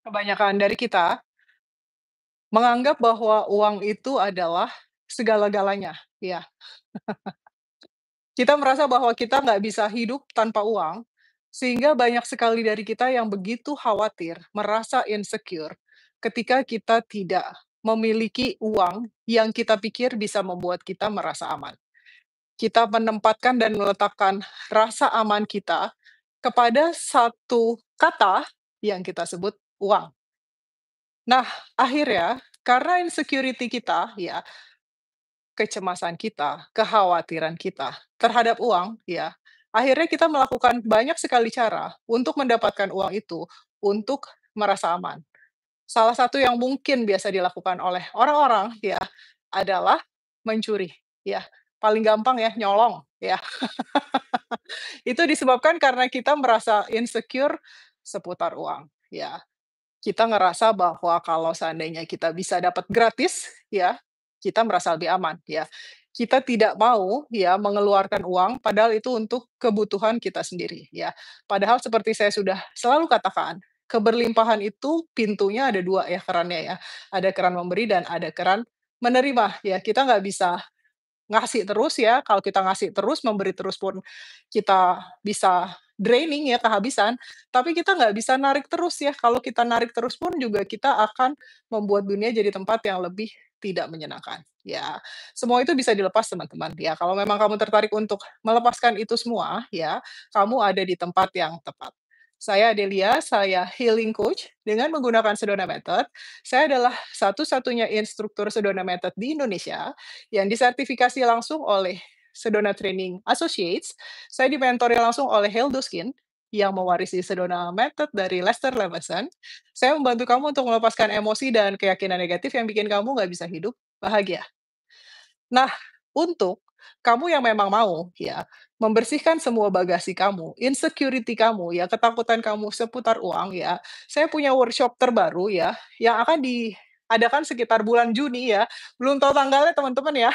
Kebanyakan dari kita menganggap bahwa uang itu adalah segala-galanya, ya. Kita merasa bahwa kita nggak bisa hidup tanpa uang, sehingga banyak sekali dari kita yang begitu khawatir, merasa insecure ketika kita tidak memiliki uang yang kita pikir bisa membuat kita merasa aman. Kita menempatkan dan meletakkan rasa aman kita kepada satu kata yang kita sebut uang. Nah, akhirnya karena insecurity kita, ya, kecemasan kita, kekhawatiran kita terhadap uang, ya, akhirnya kita melakukan banyak sekali cara untuk mendapatkan uang itu untuk merasa aman. Salah satu yang mungkin biasa dilakukan oleh orang-orang, ya, adalah mencuri, ya. Paling gampang ya, nyolong, ya. Itu disebabkan karena kita merasa insecure seputar uang, ya. Kita ngerasa bahwa kalau seandainya kita bisa dapat gratis, ya, kita merasa lebih aman, ya. Kita tidak mau, ya, mengeluarkan uang padahal itu untuk kebutuhan kita sendiri, ya. Padahal seperti saya sudah selalu katakan, keberlimpahan itu pintunya ada 2 ya kerannya ya, ada keran memberi dan ada keran menerima, ya. Kita nggak bisa ngasih terus ya, kalau kita ngasih terus, memberi terus pun kita bisa draining ya, kehabisan, tapi kita nggak bisa narik terus ya, kalau kita narik terus pun juga kita akan membuat dunia jadi tempat yang lebih tidak menyenangkan. Ya, semua itu bisa dilepas teman-teman, ya kalau memang kamu tertarik untuk melepaskan itu semua, ya, kamu ada di tempat yang tepat. Saya Adelia, saya healing coach dengan menggunakan Sedona Method. Saya adalah satu-satunya instruktur Sedona Method di Indonesia yang disertifikasi langsung oleh Sedona Training Associates. Saya dimentori langsung oleh Skin yang mewarisi Sedona Method dari Lester Levinson. Saya membantu kamu untuk melepaskan emosi dan keyakinan negatif yang bikin kamu nggak bisa hidup bahagia. Nah, untuk kamu yang memang mau ya, membersihkan semua bagasi kamu, insecurity kamu ya, ketakutan kamu seputar uang ya, saya punya workshop terbaru ya, yang akan diadakan sekitar bulan Juni ya, belum tahu tanggalnya teman-teman ya.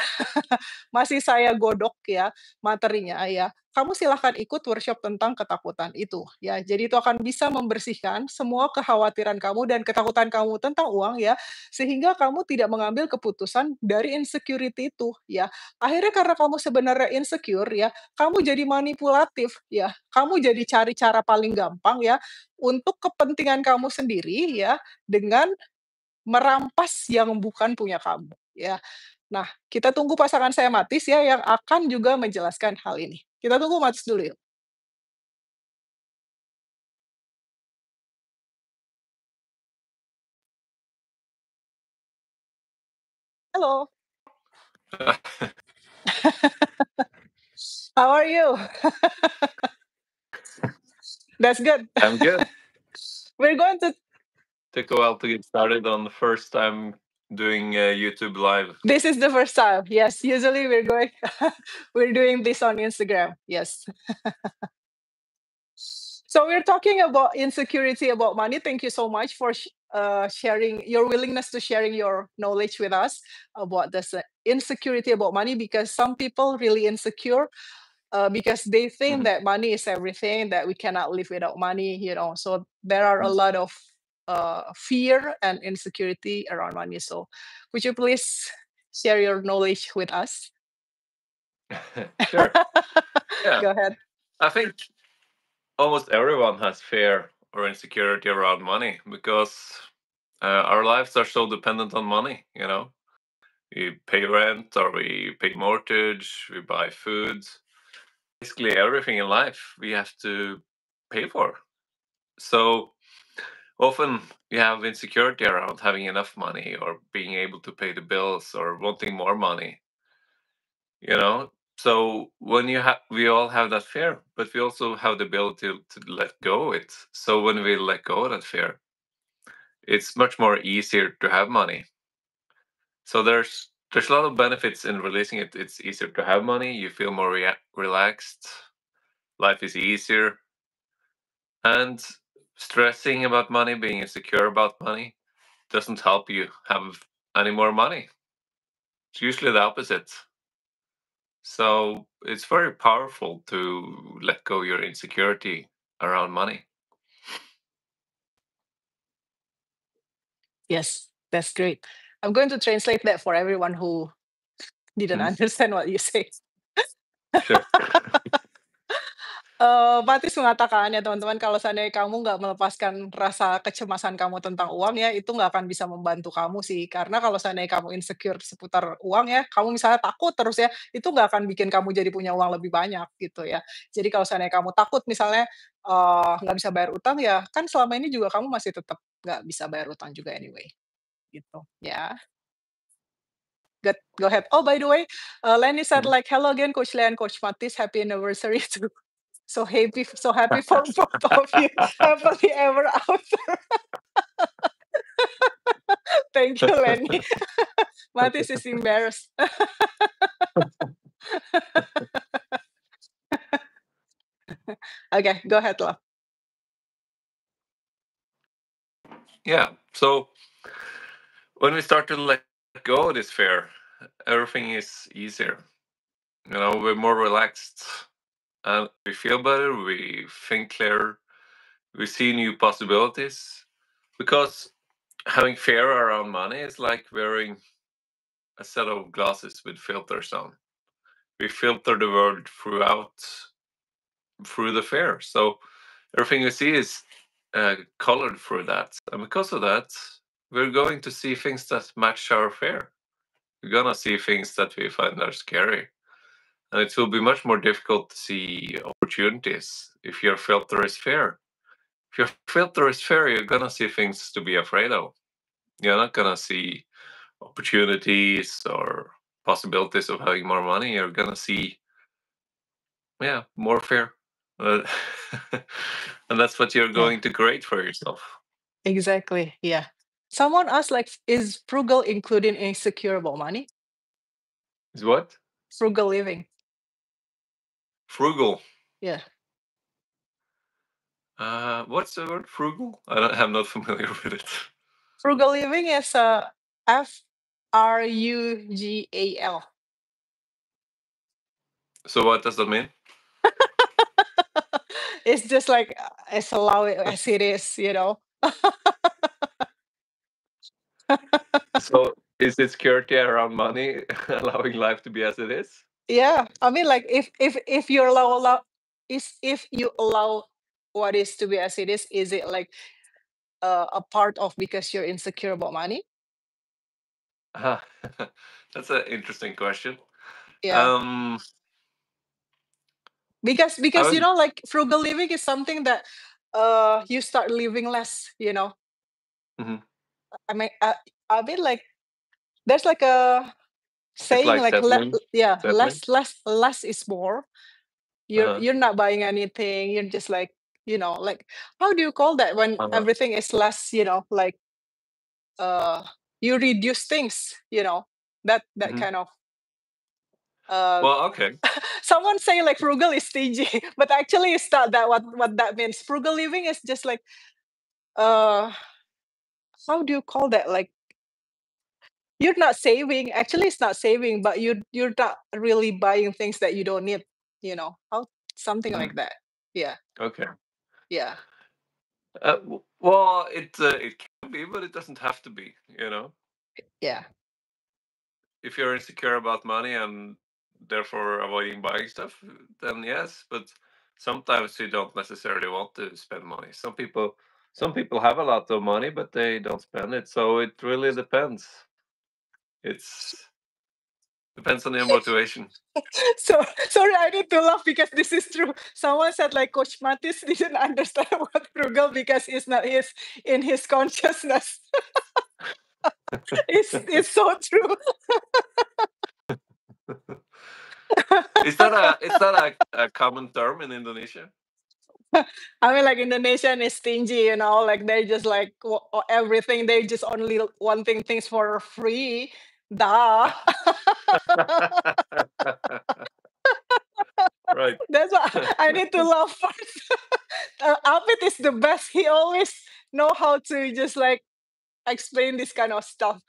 Masih saya godok ya materinya ya. Kamu silahkan ikut workshop tentang ketakutan itu ya. Jadi itu akan bisa membersihkan semua kekhawatiran kamu dan ketakutan kamu tentang uang ya, sehingga kamu tidak mengambil keputusan dari insecurity itu ya. Akhirnya karena kamu sebenarnya insecure ya, kamu jadi manipulatif ya. Kamu jadi cari cara paling gampang ya untuk kepentingan kamu sendiri ya dengan merampas yang bukan punya kamu ya. Nah, kita tunggu pasangan saya Matis ya, yang akan juga menjelaskan hal ini. Kita tunggu Matis dulu yuk. Halo, how are you? That's good. I'm good. We're going to Took a while to get started on the first time doing YouTube live. this is the first time. Yes, usually we're going we're doing this on Instagram. Yes. So we're talking about insecurity about money. Thank you so much for sharing your willingness to sharing your knowledge with us about this insecurity about money because some people really insecure because they think Mhm. that money is everything, that we cannot live without money, So there are a lot of fear and insecurity around money. So could you please share your knowledge with us? Sure. Yeah. Go ahead. I think almost everyone has fear or insecurity around money because our lives are so dependent on money, you know? We pay rent or we pay mortgage, we buy food. Basically, everything in life we have to pay for. So often you have insecurity around having enough money or being able to pay the bills or wanting more money, you know? So when we all have that fear, but we also have the ability to let go it. So when we let go of that fear, it's much more easier to have money. So there's a lot of benefits in releasing it. It's easier to have money. You feel more relaxed. Life is easier. And stressing about money, being insecure about money, doesn't help you have any more money. It's usually the opposite. So it's very powerful to let go your insecurity around money. Yes, that's great. I'm going to translate that for everyone who didn't Hmm? understand what you say. Sure. Patis mengatakan ya teman-teman, kalau seandainya kamu nggak melepaskan rasa kecemasan kamu tentang uang ya, itu nggak akan bisa membantu kamu sih. Karena kalau seandainya kamu insecure seputar uang ya, kamu misalnya takut terus ya, itu nggak akan bikin kamu jadi punya uang lebih banyak gitu ya. Jadi kalau seandainya kamu takut misalnya, nggak bisa bayar utang ya, kan selama ini juga kamu masih tetap nggak bisa bayar utang juga anyway, gitu, ya. Good, go ahead. Oh, by the way, Lenny said Mhm. like, "Hello again, Coach Le and Coach Matis. Happy anniversary to so happy for both of you. Happily ever after." Thank you, Lenny. Matis is embarrassed. Okay, go ahead, Lo. Yeah. So when we start to let go of this fear, everything is easier. We're more relaxed and we feel better. We think clearer. We see new possibilities because having fear around money is like wearing a set of glasses with filters on. We filter the world through the fear. So everything we see is colored through that. And because of that, we're going to see things that match our fear. We're going to see things that we find are scary. And it will be much more difficult to see opportunities if your filter is fear. If your filter is fear, you're going to see things to be afraid of. You're not going to see opportunities or possibilities of having more money. You're going to see, yeah, more fear. Uh, and that's what you're Yeah, going to create for yourself. exactly. Yeah. Someone asked like, is frugal including insecure about money? Is what? Frugal living. Frugal. Yeah. What's the word? Frugal? I'm not familiar with it. Frugal living is Frugal. So what does that mean? It's just like, it's allow it as it is. So is it security around money, allowing life to be as it is? Yeah, I mean, like if you allow is if you allow what is to be as it is it like a part of because you're insecure about money? Ah, that's an interesting question. Yeah, Um, because I would, like frugal living is something that you start living less. mhm. I mean, like there's like a It's saying like like settling, yeah, settling. less is more. You're Uh-huh. you're not buying anything. You're just like how do you call that when Uh-huh. everything is less? Like uh you reduce things. That Mhm. kind of uh Well, okay. someone say like frugal is stingy, but actually it's not that what that means. Frugal living is just like uh how do you call that, like you're not saving. Actually it's not saving, but you're not really buying things that you don't need. How something Mhm. like that. Yeah, Okay. yeah, Well, it can be, but it doesn't have to be. yeah, If you're insecure about money and therefore avoiding buying stuff, then yes. But sometimes you don't necessarily want to spend money. Some people have a lot of money, but they don't spend it. So it really depends. It's depends on your motivation. so sorry, I need to laugh because this is true. Someone said like Coach Matis didn't understand what frugal because it's not his in his consciousness. It's so true. Is that a common term in Indonesia? I mean, like Indonesian is stingy. Like they just like everything. They just only wanting things for free. Duh. Right. That's why I need to laugh first. Apit is the best. He always know how to just like explain this kind of stuff.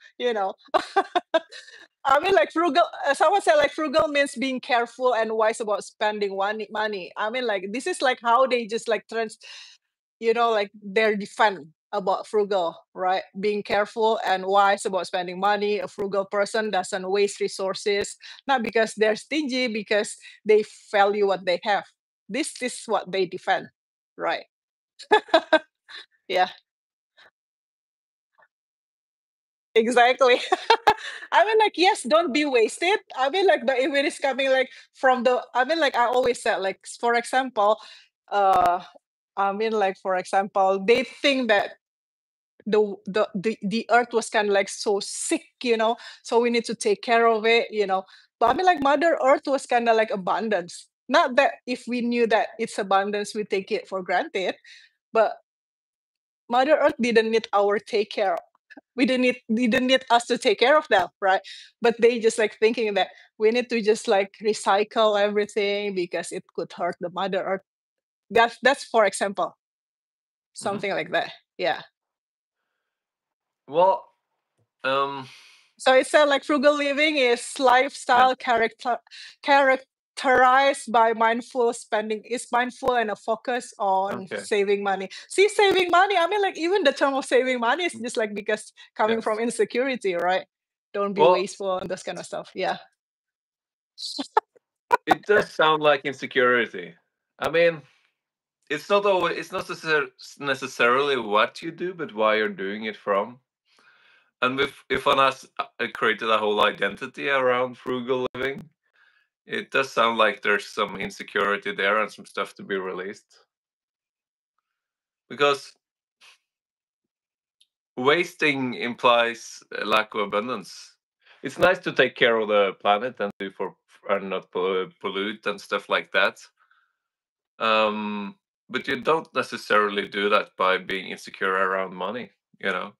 I mean, like frugal. Someone said like frugal means being careful and wise about spending money. I mean, like this is like how they just like like their defense. about frugal, right? Being careful and wise about spending money. A frugal person doesn't waste resources, not because they're stingy, because they value what they have. This is what they defend, right? Yeah, exactly. I mean, like, yes, don't be wasted. I mean, like, but if it is coming like from the, I mean, like, I always said, like, for example, uh, I mean, like, for example, they think that the earth was kind of like so sick, so we need to take care of it. But I mean, like, Mother Earth was kind of like abundance. Not that if we knew that it's abundance, we take it for granted, but Mother Earth didn't need our take care. We didn't need us to take care of them, right? But they just like thinking that we need to just like recycle everything because it could hurt the Mother Earth. That's for example, Hmm. something like that. Yeah. Well, um, So it said like frugal living is yeah, lifestyle characterized by mindful spending. Is mindful and a focus on okay, saving money. See, saving money. I mean, like even the term of saving money is just like because coming from yes. insecurity, right? Don't be Well, wasteful and this kind of stuff. Yeah. it does sound like insecurity. I mean, it's not always, it's not necessarily what you do, but why you're doing it from. And if one has created a whole identity around frugal living, it does sound like there's some insecurity there and some stuff to be released. Because wasting implies a lack of abundance. It's nice to take care of the planet and do for and not pollute and stuff like that. Um, but you don't necessarily do that by being insecure around money. You know,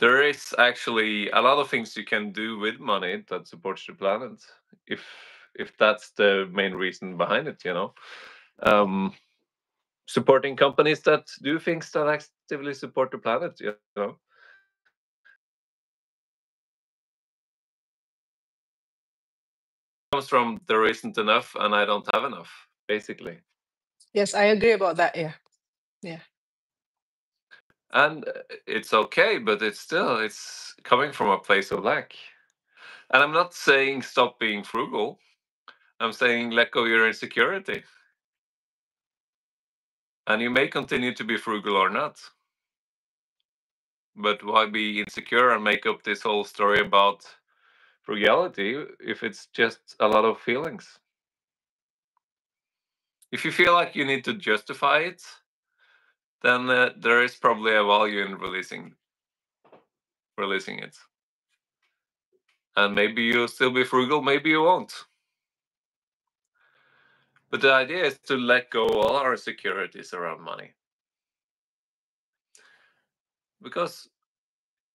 there is actually a lot of things you can do with money that supports the planet. If if that's the main reason behind it, um, supporting companies that do things that actively support the planet. Comes from there isn't enough and I don't have enough, basically. Yes, I agree about that. Yeah. Yeah. And it's okay, but it's coming from a place of lack. And I'm not saying stop being frugal. I'm saying let go your insecurity. And you may continue to be frugal or not. But why be insecure and make up this whole story about frugality if it's just a lot of feelings? If you feel like you need to justify it, then there is probably a value in releasing it. And maybe you'll still be frugal, maybe you won't. But the idea is to let go all our securities around money. Because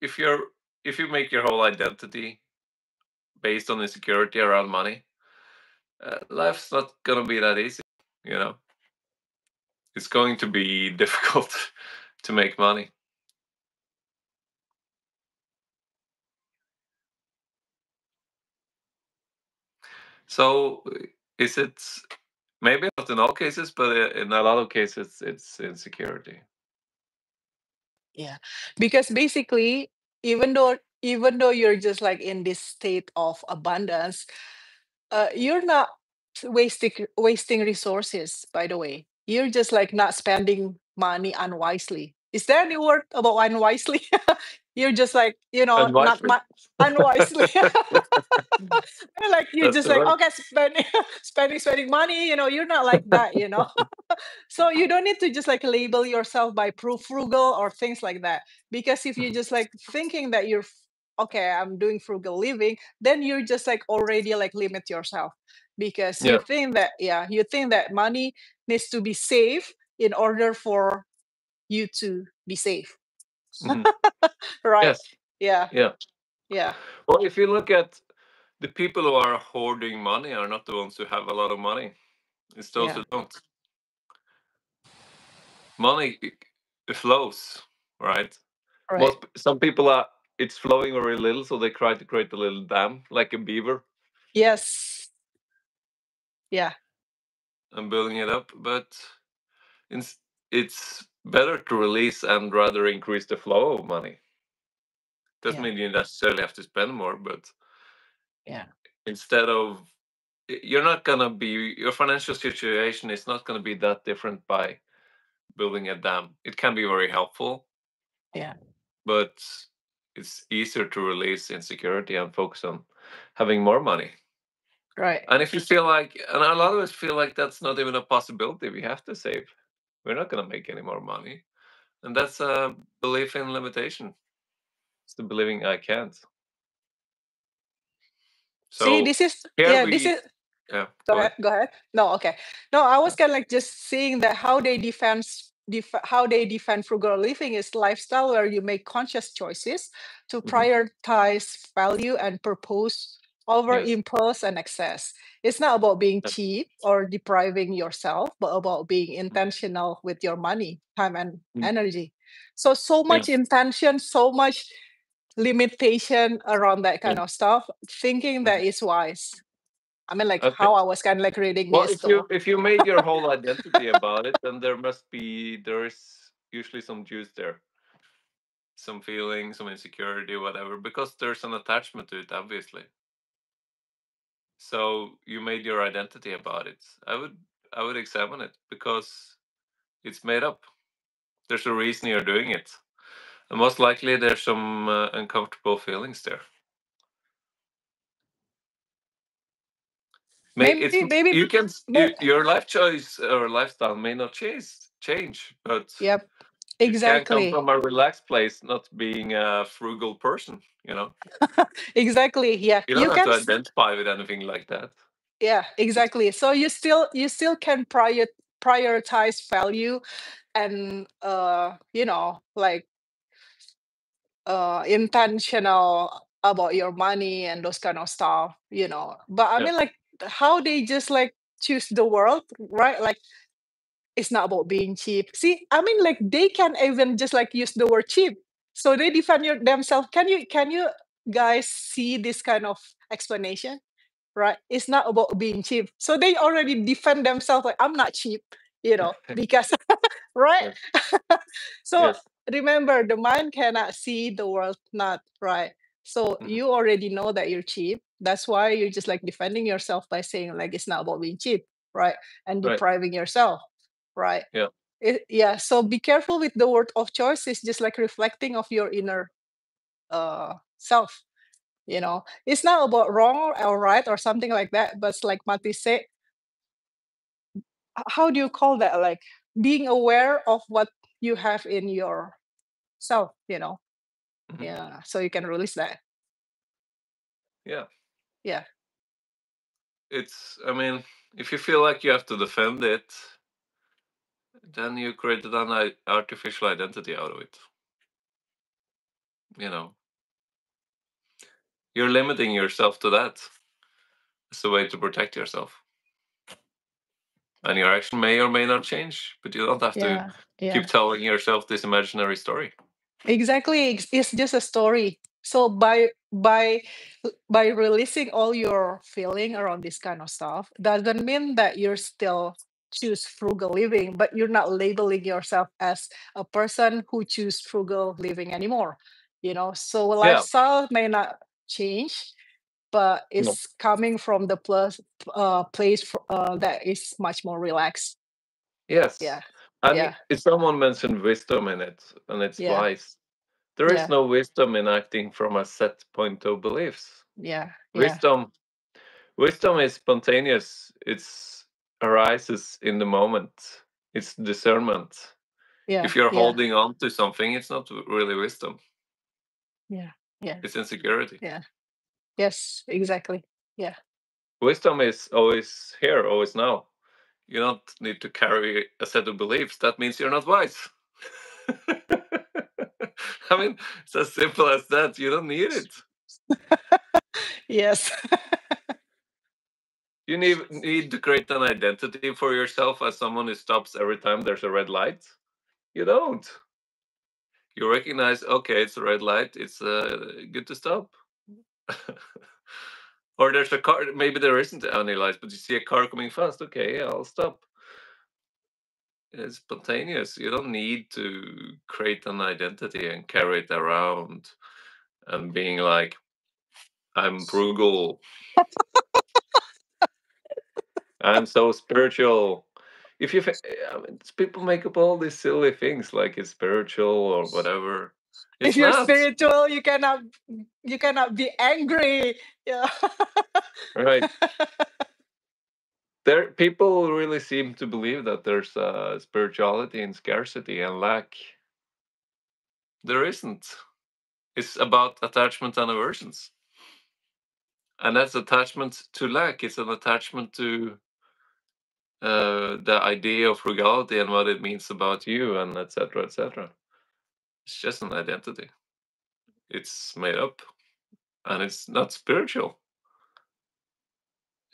if you're if you make your whole identity based on insecurity around money, life's not gonna be that easy. You know, it's going to be difficult to make money. So, is it maybe not in all cases, but in a lot of cases, it's insecurity. Yeah. Because basically, even though you're just like in this state of abundance, you're not wasting resources, by the way. You're just like not spending money unwisely. Is there any word about unwisely? You're just like, not Unwisely. unwisely. Like you're That's just the like, word. okay, spending money, you're not like that. So you don't need to just like label yourself by frugal or things like that. Because if you're just like thinking that okay, I'm doing frugal living, then you're just like already like limit yourself because Yeah. you think that money needs to be safe in order for you to be safe. Mhm. Right. Yes. Yeah. Yeah. Yeah. Well, if you look at the people who are hoarding money are not the ones who have a lot of money. It's those Yeah. who don't. Money it flows, right? Right. Some people are it's flowing very little, so they try to create a little dam like a beaver Yes. Yeah. and building it up. But it's it's better to release and rather increase the flow of money. Doesn't Yeah. mean you necessarily have to spend more, but Yeah. instead of you're not gonna be your financial situation is not gonna be that different by building a dam. It can be very helpful, Yeah. but it's easier to release insecurity and focus on having more money. Right. And if you feel like, and a lot of us feel like that's not even a possibility, we have to save. We're not going to make any more money. And that's a belief in limitation. It's the believing I can't. See, So this is here yeah, this we, is yeah, Go go ahead. ahead. Go ahead. No, okay. No, I was Yeah. kind of like just seeing that how they defend frugal living is lifestyle where you make conscious choices to Mhm. prioritize value and purpose over Yes. impulse and excess. It's not about being Yeah. cheap or depriving yourself, but about being intentional with your money, time, and Mm. energy. So much Yes. intention, so much limitation around that Yeah. kind of stuff, thinking that Mhm. is wise. I mean, like Okay. how I was kind of like reading Well, this though. if you made your whole identity about it, then there is usually some juice there, some feeling, some insecurity, whatever, because there's an attachment to it, obviously. So you made your identity about it. I would examine it because it's made up. There's a reason you're doing it, and most likely there's some uncomfortable feelings there. May it's Maybe, you can may, your life choice or lifestyle may not change, but yep, it can come exactly, from a relaxed place, not being a frugal person. exactly. Yeah, You don't have to identify with anything like that. yeah, It's exactly. So you still can prioritize value and like intentional about your money and those kind of stuff. But I yeah, mean, like how they just like choose the world, right? Like it's not about being cheap. See, I mean, like they can even just like use the word cheap, so they defend themselves. Can you guys see this kind of explanation? Right? It's not about being cheap, so they already defend themselves like I'm not cheap, because right. yes, So yes, remember, the mind cannot see the world not right. So mhm, you already know that you're cheap. That's why you're just like defending yourself by saying like it's not about being cheap, right? And right, depriving yourself, right? yeah, Yeah. So be careful with the word of choice. It's just like reflecting of your inner self. It's not about wrong or right or something like that. But it's like Mati said, how do you call that? Like being aware of what you have in your self. mhm, Yeah, so you can release that. yeah. Yeah. It's, I mean, if you feel like you have to defend it, then you created an artificial identity out of it. You know, you're limiting yourself to that. It's a way to protect yourself. And your action may or may not change, but you don't have to Yeah. keep Yeah. telling yourself this imaginary story. Exactly. It's just a story. So by releasing all your feeling around this kind of stuff doesn't mean that you're still choose frugal living, but you're not labeling yourself as a person who choose frugal living anymore. So Yeah. lifestyle may not change, but No. it's coming from the place that is much more relaxed. Yes. Yeah. And Yeah. if someone mentioned wisdom in it, and it's Yeah. wise. There is Yeah. no wisdom in acting from a set point of beliefs. Yeah. Yeah. Wisdom wisdom is spontaneous. It's arises in the moment. It's discernment. Yeah. If you're Yeah. holding on to something, it's not really wisdom. Yeah. Yeah. It's insecurity. Yeah. Yes, exactly. Yeah. Wisdom is always here, always now. You don't need to carry a set of beliefs. That means you're not wise. I mean, it's as simple as that. You don't need it. Yes. You need to create an identity for yourself as someone who stops every time there's a red light. You don't. You recognize, okay, it's a red light. It's good to stop. Or there's a car. Maybe there isn't any lights, but you see a car coming fast. Okay, yeah, I'll stop. It's spontaneous. You don't need to create an identity and carry it around and being like, I'm frugal, I'm so spiritual. If you, I mean, people make up all these silly things like it's spiritual or whatever. If It's you're not, spiritual, you cannot be angry. Yeah. right? There, people really seem to believe that there's spirituality in scarcity and lack. There isn't. It's about attachment and aversions, and that's attachment to lack. It's an attachment to the idea of frugality and what it means about you, and etc. etc. It's just an identity. It's made up, and it's not spiritual.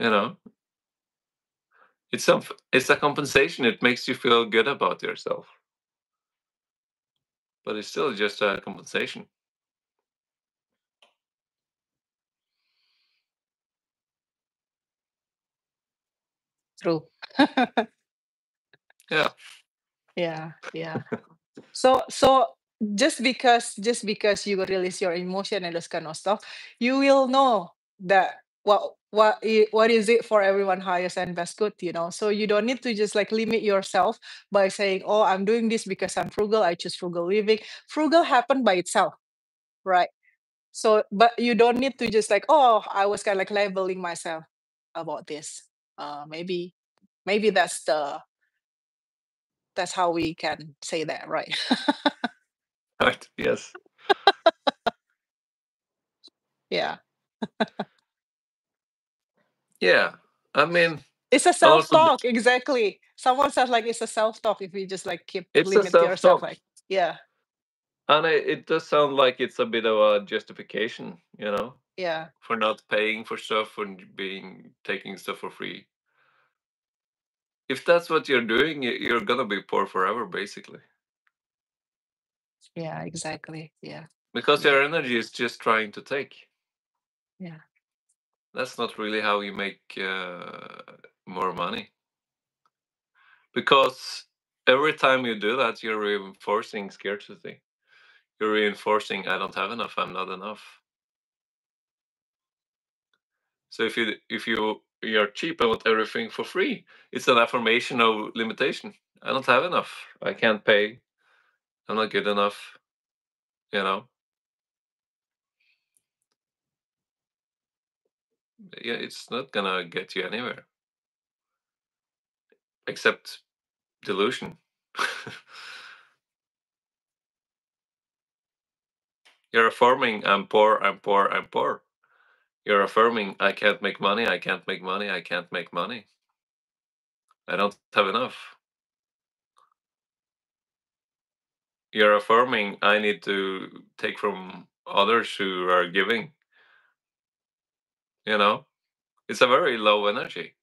You know, it's a compensation. It makes you feel good about yourself, but it's still just a compensation. True. Yeah, Yeah, yeah. So just because you release your emotion and this kind of stuff, you will know that what is it for everyone highest and best good, So you don't need to just like limit yourself by saying, "Oh, I'm doing this because I'm frugal. I choose frugal living." Frugal happened by itself, right? So, but you don't need to just like, "Oh, I was kind of like labeling myself about this." Maybe that's how we can say that, right? right. Yes. Yeah. Yeah. I mean, It's a also, self-talk, exactly. Someone says like it's a self-talk if you just like keep it's a limit yourself self-talk, like, yeah, and it does sound like it's a bit of a justification, yeah, for not paying for stuff and being taking stuff for free. If that's what you're doing, you're gonna be poor forever, basically, yeah, exactly. Yeah, because yeah, your energy is just trying to take. yeah, That's not really how you make more money, because every time you do that, you're reinforcing scarcity. You're reinforcing, I don't have enough, I'm not enough. So if you're cheap and want everything for free, it's an affirmation of limitation. I don't have enough. I can't pay. I'm not good enough. You know. Yeah, it's not gonna get you anywhere except delusion. You're affirming, I'm poor. I'm poor. I'm poor. You're affirming, I can't make money. I can't make money. I can't make money. I don't have enough. You're affirming, I need to take from others who are giving. You know, it's a very low energy.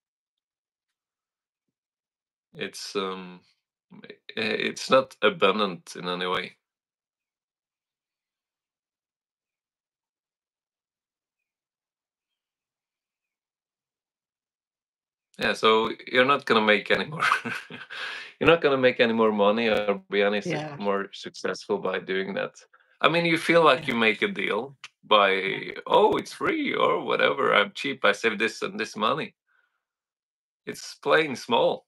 It's it's not abundant in any way. Yeah, so you're not gonna make any more. You're not gonna make any more money or be any yeah, more successful by doing that. I mean, you feel like yeah, you make a deal yeah. by, oh, it's free or whatever. I'm cheap. I save this and this money. It's playing small,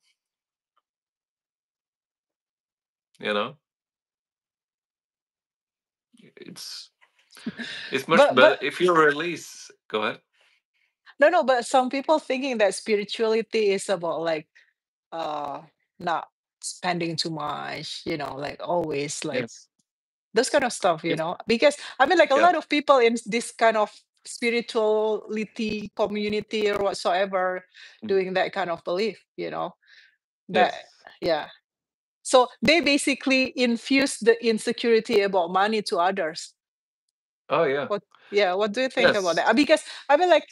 you know. It's it's much better But if you release. Go ahead. no, no, but some people thinking that spirituality is about like uh not spending too much, like always like Yes. those kind of stuff, It's because I mean, like a yeah. lot of people in this kind of spirituality community or whatsoever Mm. doing that kind of belief, that, Yes. yeah. So they basically infuse the insecurity about money to others. Oh yeah. What Yeah, what do you think about Yes. that? Because I mean like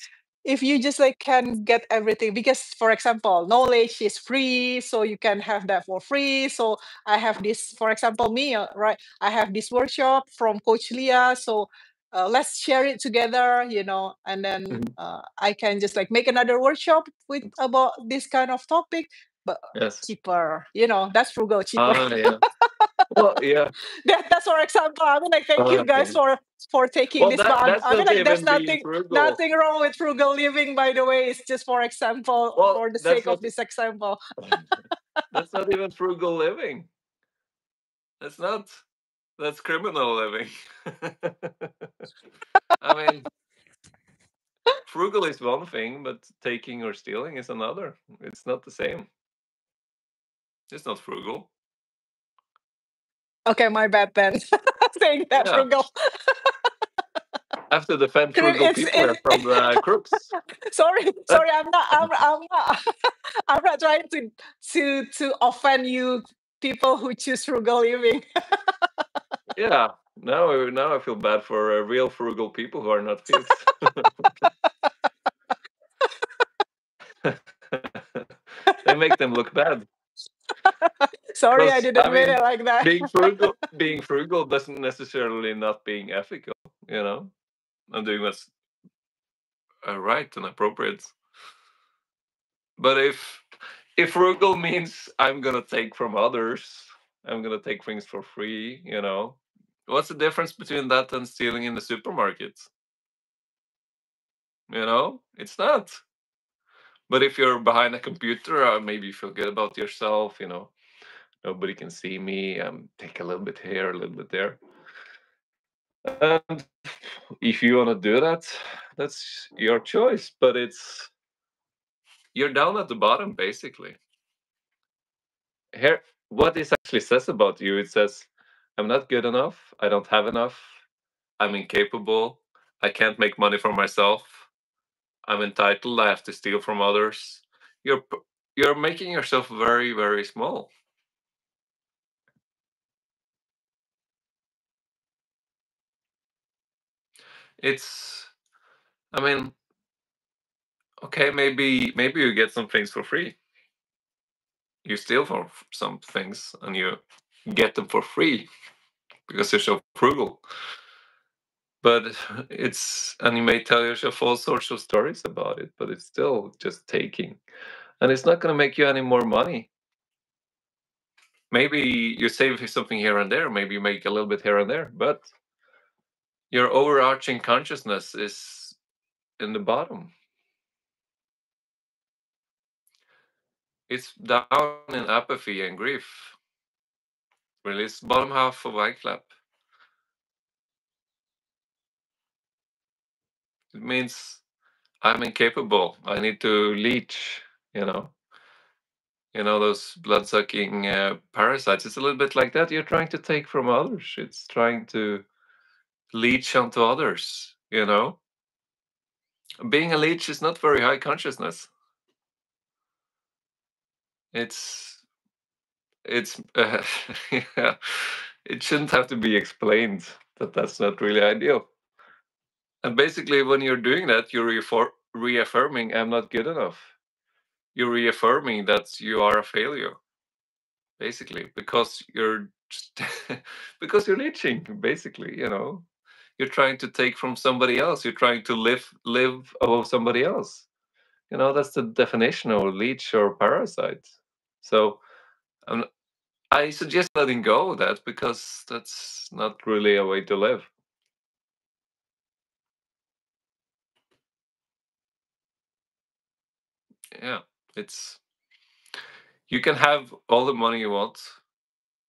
if you just like can get everything, because for example, knowledge is free, so you can have that for free. So I have this, for example, me, right? I have this workshop from Coach Leah, so let's share it together, and then Mhm. I can just like make another workshop with about this kind of topic. but Yes. cheaper. That's frugal, cheaper. Yeah. Well, yeah. That's for example. I mean, like, thank you guys Okay. for taking Well, this, but that's I mean, not like, there's even being nothing frugal. nothing wrong with frugal living, by the way. It's just for example, Well, for the that's sake of not this example. that's not even frugal living. That's not. That's criminal living. I mean, frugal is one thing, but taking or stealing is another. It's not the same. It's not frugal. Okay, my bad then. Saying that Yeah. frugal. I have to defend frugal It's people here it, from the crooks. sorry. I'm not. I'm not trying to offend you, people who choose frugal living. Yeah. Now I feel bad for real frugal people who are not thieves. They make them look bad. Sorry, I Because I didn't mean mean, it like that. being frugal doesn't necessarily not being ethical. I'm doing what's right and appropriate. But if frugal means I'm gonna take from others, I'm gonna take things for free. What's the difference between that and stealing in the supermarket? It's not. But if you're behind a computer, maybe you feel good about yourself. Nobody can see me. Take a little bit here, a little bit there. And if you want to do that, that's your choice. But you're down at the bottom, basically. Here, what this actually says about you, it says, I'm not good enough. I don't have enough. I'm incapable. I can't make money for myself. I'm entitled. I have to steal from others. You're making yourself very, very small. It's, I mean, okay, maybe you get some things for free. You steal from some things and you get them for free because you're so frugal. But and you may tell yourself all sorts of stories about it, but it's still just taking. And it's not going to make you any more money. Maybe you save something here and there, maybe you make a little bit here and there, but your overarching consciousness is in the bottom. It's down in apathy and grief. Really, it's bottom half of iClap. It means I'm incapable. I need to leech, you know. Those blood-sucking parasites. It's a little bit like that. You're trying to take from others. It's trying to leech onto others. Being a leech is not very high consciousness. It's yeah. It shouldn't have to be explained that that's not really ideal. And basically, when you're doing that, you're reaffirming I'm not good enough. You're reaffirming that you are a failure, basically, because you're just because you're leeching. Basically, you're trying to take from somebody else. You're trying to live above somebody else. That's the definition of leech or parasite. So um, I suggest letting go of that because that's not really a way to live. Yeah, it's you can have all the money you want,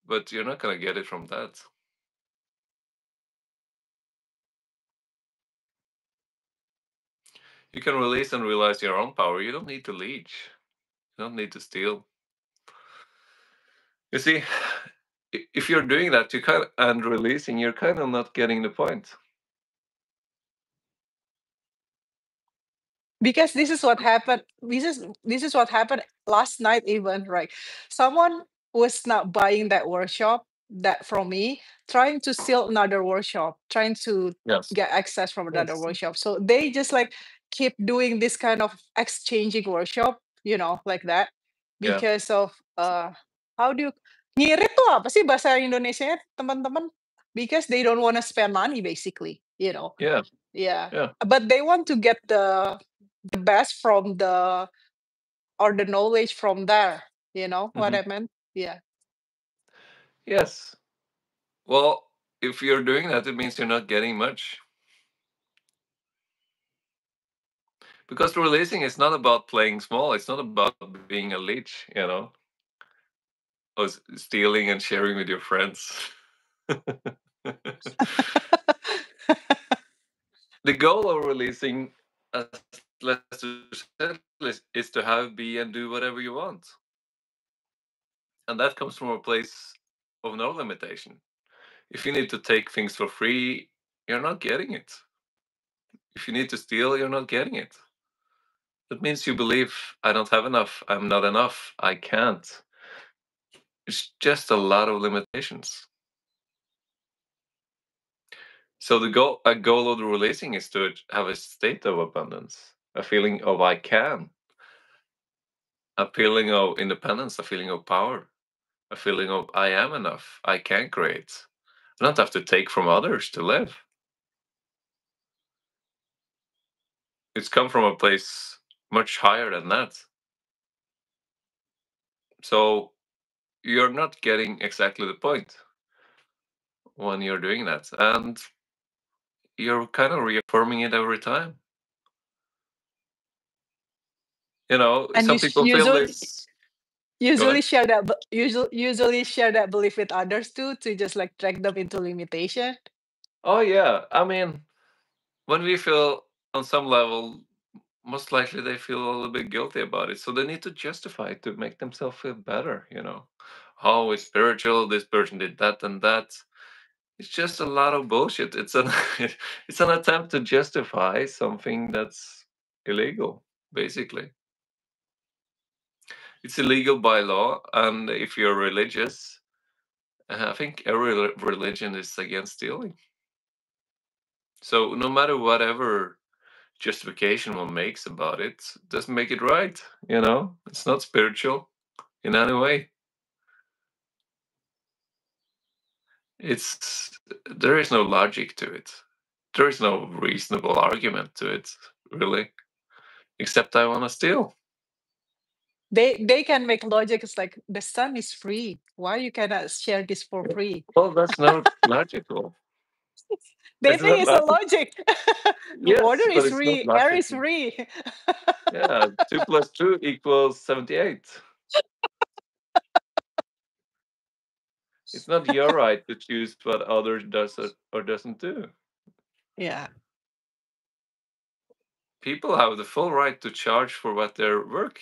but you're not gonna get it from that. You can release and realize your own power. You don't need to leech. You don't need to steal. You see, if you're doing that, and releasing, you're kind of not getting the point. Because this is what happened last night even, right? Someone was not buying that workshop that from me, trying to steal another workshop, trying to Yes. get access from another Yes. workshop. So they just like keep doing this kind of exchanging workshop, like that, Yeah. because of how do you ngirit tuh apa sih bahasa Indonesia, teman-teman? Because they don't want to spend money, basically. Yeah. Yeah, Yeah. but they want to get the best from the knowledge from there. You know what Mhm. I meant? Yeah. Yes. Well, if you're doing that, it means you're not getting much. Because releasing is not about playing small. It's not about being a leech, or stealing and sharing with your friends. The goal of releasing, as Lester said, is to have, be, and do whatever you want. And that comes from a place of no limitation. If you need to take things for free, you're not getting it. If you need to steal, you're not getting it. That means you believe, I don't have enough, I'm not enough, I can't. It's just a lot of limitations. So a goal of the releasing is to have a state of abundance, a feeling of I can, a feeling of independence, a feeling of power, a feeling of I am enough, I can create. I don't have to take from others to live. It's come from a place much higher than that. So you're not getting exactly the point when you're doing that. And you're kind of reaffirming it every time. And Some people feel this. Go ahead. usually share that belief with others too, to just like drag them into limitation. Oh, yeah. I mean, when we feel on some level, most likely they feel a little bit guilty about it. So they need to justify it to make themselves feel better. Oh, it's spiritual. This person did that and that. It's just a lot of bullshit. It's an attempt to justify something that's illegal, basically. It's illegal by law, and if you're religious, I think every religion is against stealing. So no matter whatever justification one makes about it, doesn't make it right. It's not spiritual in any way. It's There is no logic to it. There is no reasonable argument to it, really, except I want to steal. They can make logic. It's like the sun is free. Why you cannot share this for free? Well, that's not logical. They It's think not it's a logical. logic. Yes, Water but is it's not free. Air is logical. free. Yeah, 2 plus 2 equals 78. It's not your right to choose what others does or doesn't do. Yeah. People have the full right to charge for what their work.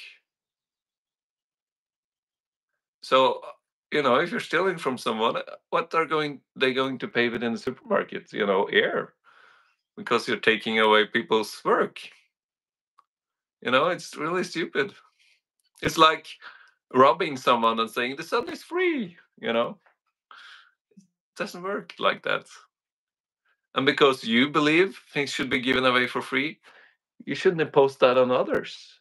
So, if you're stealing from someone, what are they going to pay within the supermarket? Air, because you're taking away people's work. It's really stupid. It's like robbing someone and saying the sun is free. It doesn't work like that. And because you believe things should be given away for free, you shouldn't impose that on others.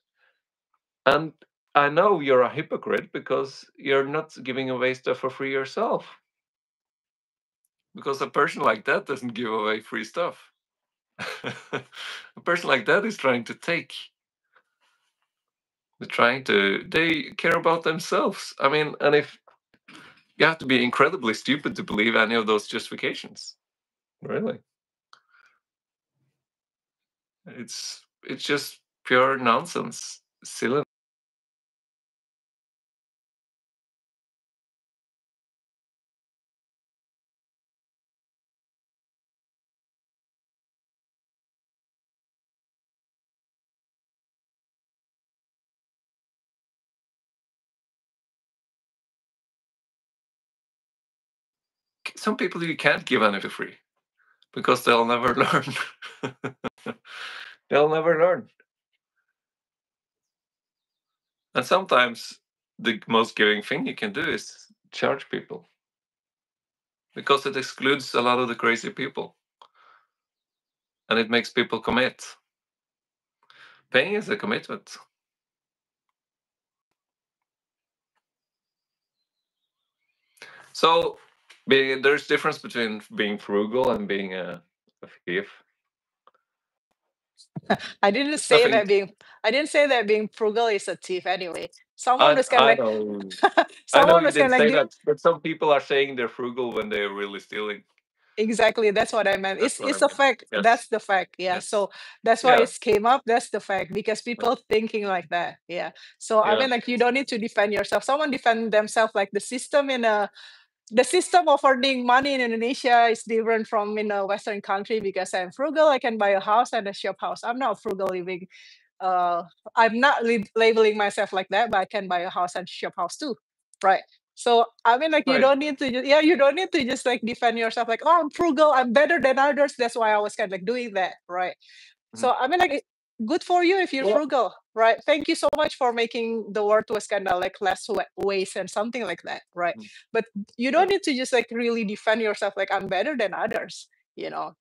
And I know you're a hypocrite because you're not giving away stuff for free yourself. Because a person like that doesn't give away free stuff. A person like that is trying to take. They care about themselves. I mean, and if you have to be incredibly stupid to believe any of those justifications. Really. It's just pure nonsense. Silly. Some people you can't give anything free because they'll never learn. They'll never learn. And sometimes the most giving thing you can do is charge people because it excludes a lot of the crazy people and it makes people commit. Paying is a commitment. So there's difference between being frugal and being a thief. I didn't I say that think being I didn't say that being frugal is a thief anyway. Someone was kind of I like, know. I know someone you was kind didn't of like, say that, but some people are saying they're frugal when they're really stealing. exactly, that's what I meant. That's what I It's a mean. fact. That's Yes. the fact. Yeah. Yes. So that's why Yeah. it came up. That's the fact because Yeah. people thinking like that. Yeah. So I Yeah. mean, like, you don't need to defend yourself. Someone defend themselves like the system of earning money in Indonesia is different from in a Western country because I'm frugal. I can buy a house and a shop house. I'm not frugal living. Uh, I'm not labeling myself like that, but I can buy a house and shop house too, right? So I mean, like, you Right. don't need to just, yeah, you don't need to just like defend yourself like, oh, I'm frugal, I'm better than others. That's why I was kind of like doing that, right? Mhm. So I mean, like, good for you if you're Well, frugal, right? Thank you so much for making the world was kind of like less waste and something like that, right? mm, But you yeah. don't need to just like really defend yourself like I'm better than others.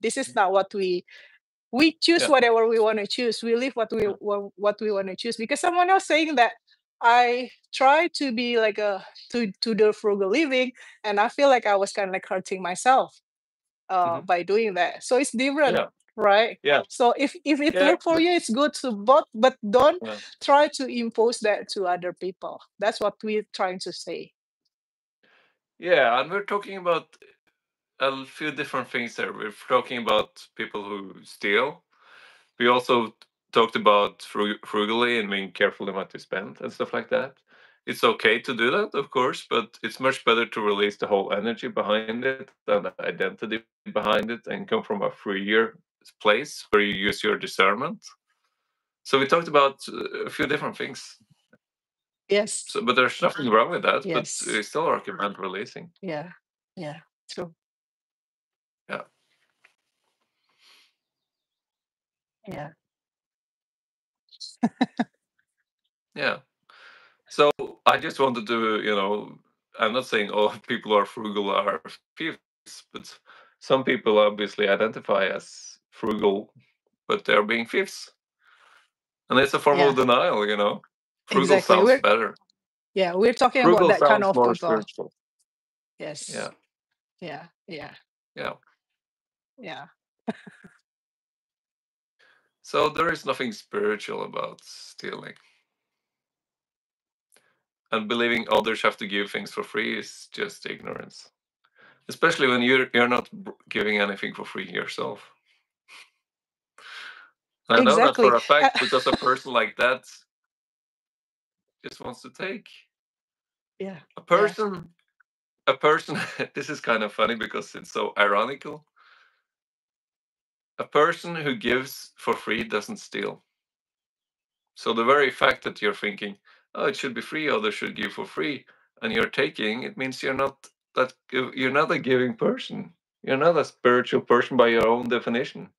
This is not what we choose Yeah. whatever we want to choose. We live Yeah. what we want to choose because someone else saying that I try to be like a to do frugal living and I feel like I was kind of like hurting myself Mhm. by doing that. So it's different, Yeah. right? Yeah. So if it Yeah. worked for you, it's good to both, but don't Yeah. try to impose that to other people. That's what we're trying to say. Yeah. And we're talking about a few different things there. We're talking about people who steal. We also talked about frugally and being careful in what you spend and stuff like that. It's okay to do that, of course, but it's much better to release the whole energy behind it and the identity behind it and come from a freer place where you use your discernment. So we talked about a few different things. Yes. So, but there's nothing wrong with that. But we Yes. still recommend releasing. Yeah. Yeah. True. Yeah, Yeah. yeah. So I just wanted to, I'm not saying all people who are frugal are thieves, but some people obviously identify as frugal, but they're being thieves, and it's a form of Yeah. denial. Frugal Exactly. sounds better. We're talking about Frugal that kind sounds of more people. spiritual. Yes. Yeah, Yeah. Yeah. yeah. Yeah. So there is nothing spiritual about stealing. And believing others have to give things for free is just ignorance. Especially when you're not giving anything for free yourself. I know that Exactly. for a fact because a person like that just wants to take. Yeah. A Yeah. person, a person. This is kind of funny because it's so ironical. A person who gives for free doesn't steal. So the very fact that you're thinking, oh, it should be free, others should give for free, and you're taking, it means you're not a giving person. You're not a spiritual person by your own definition.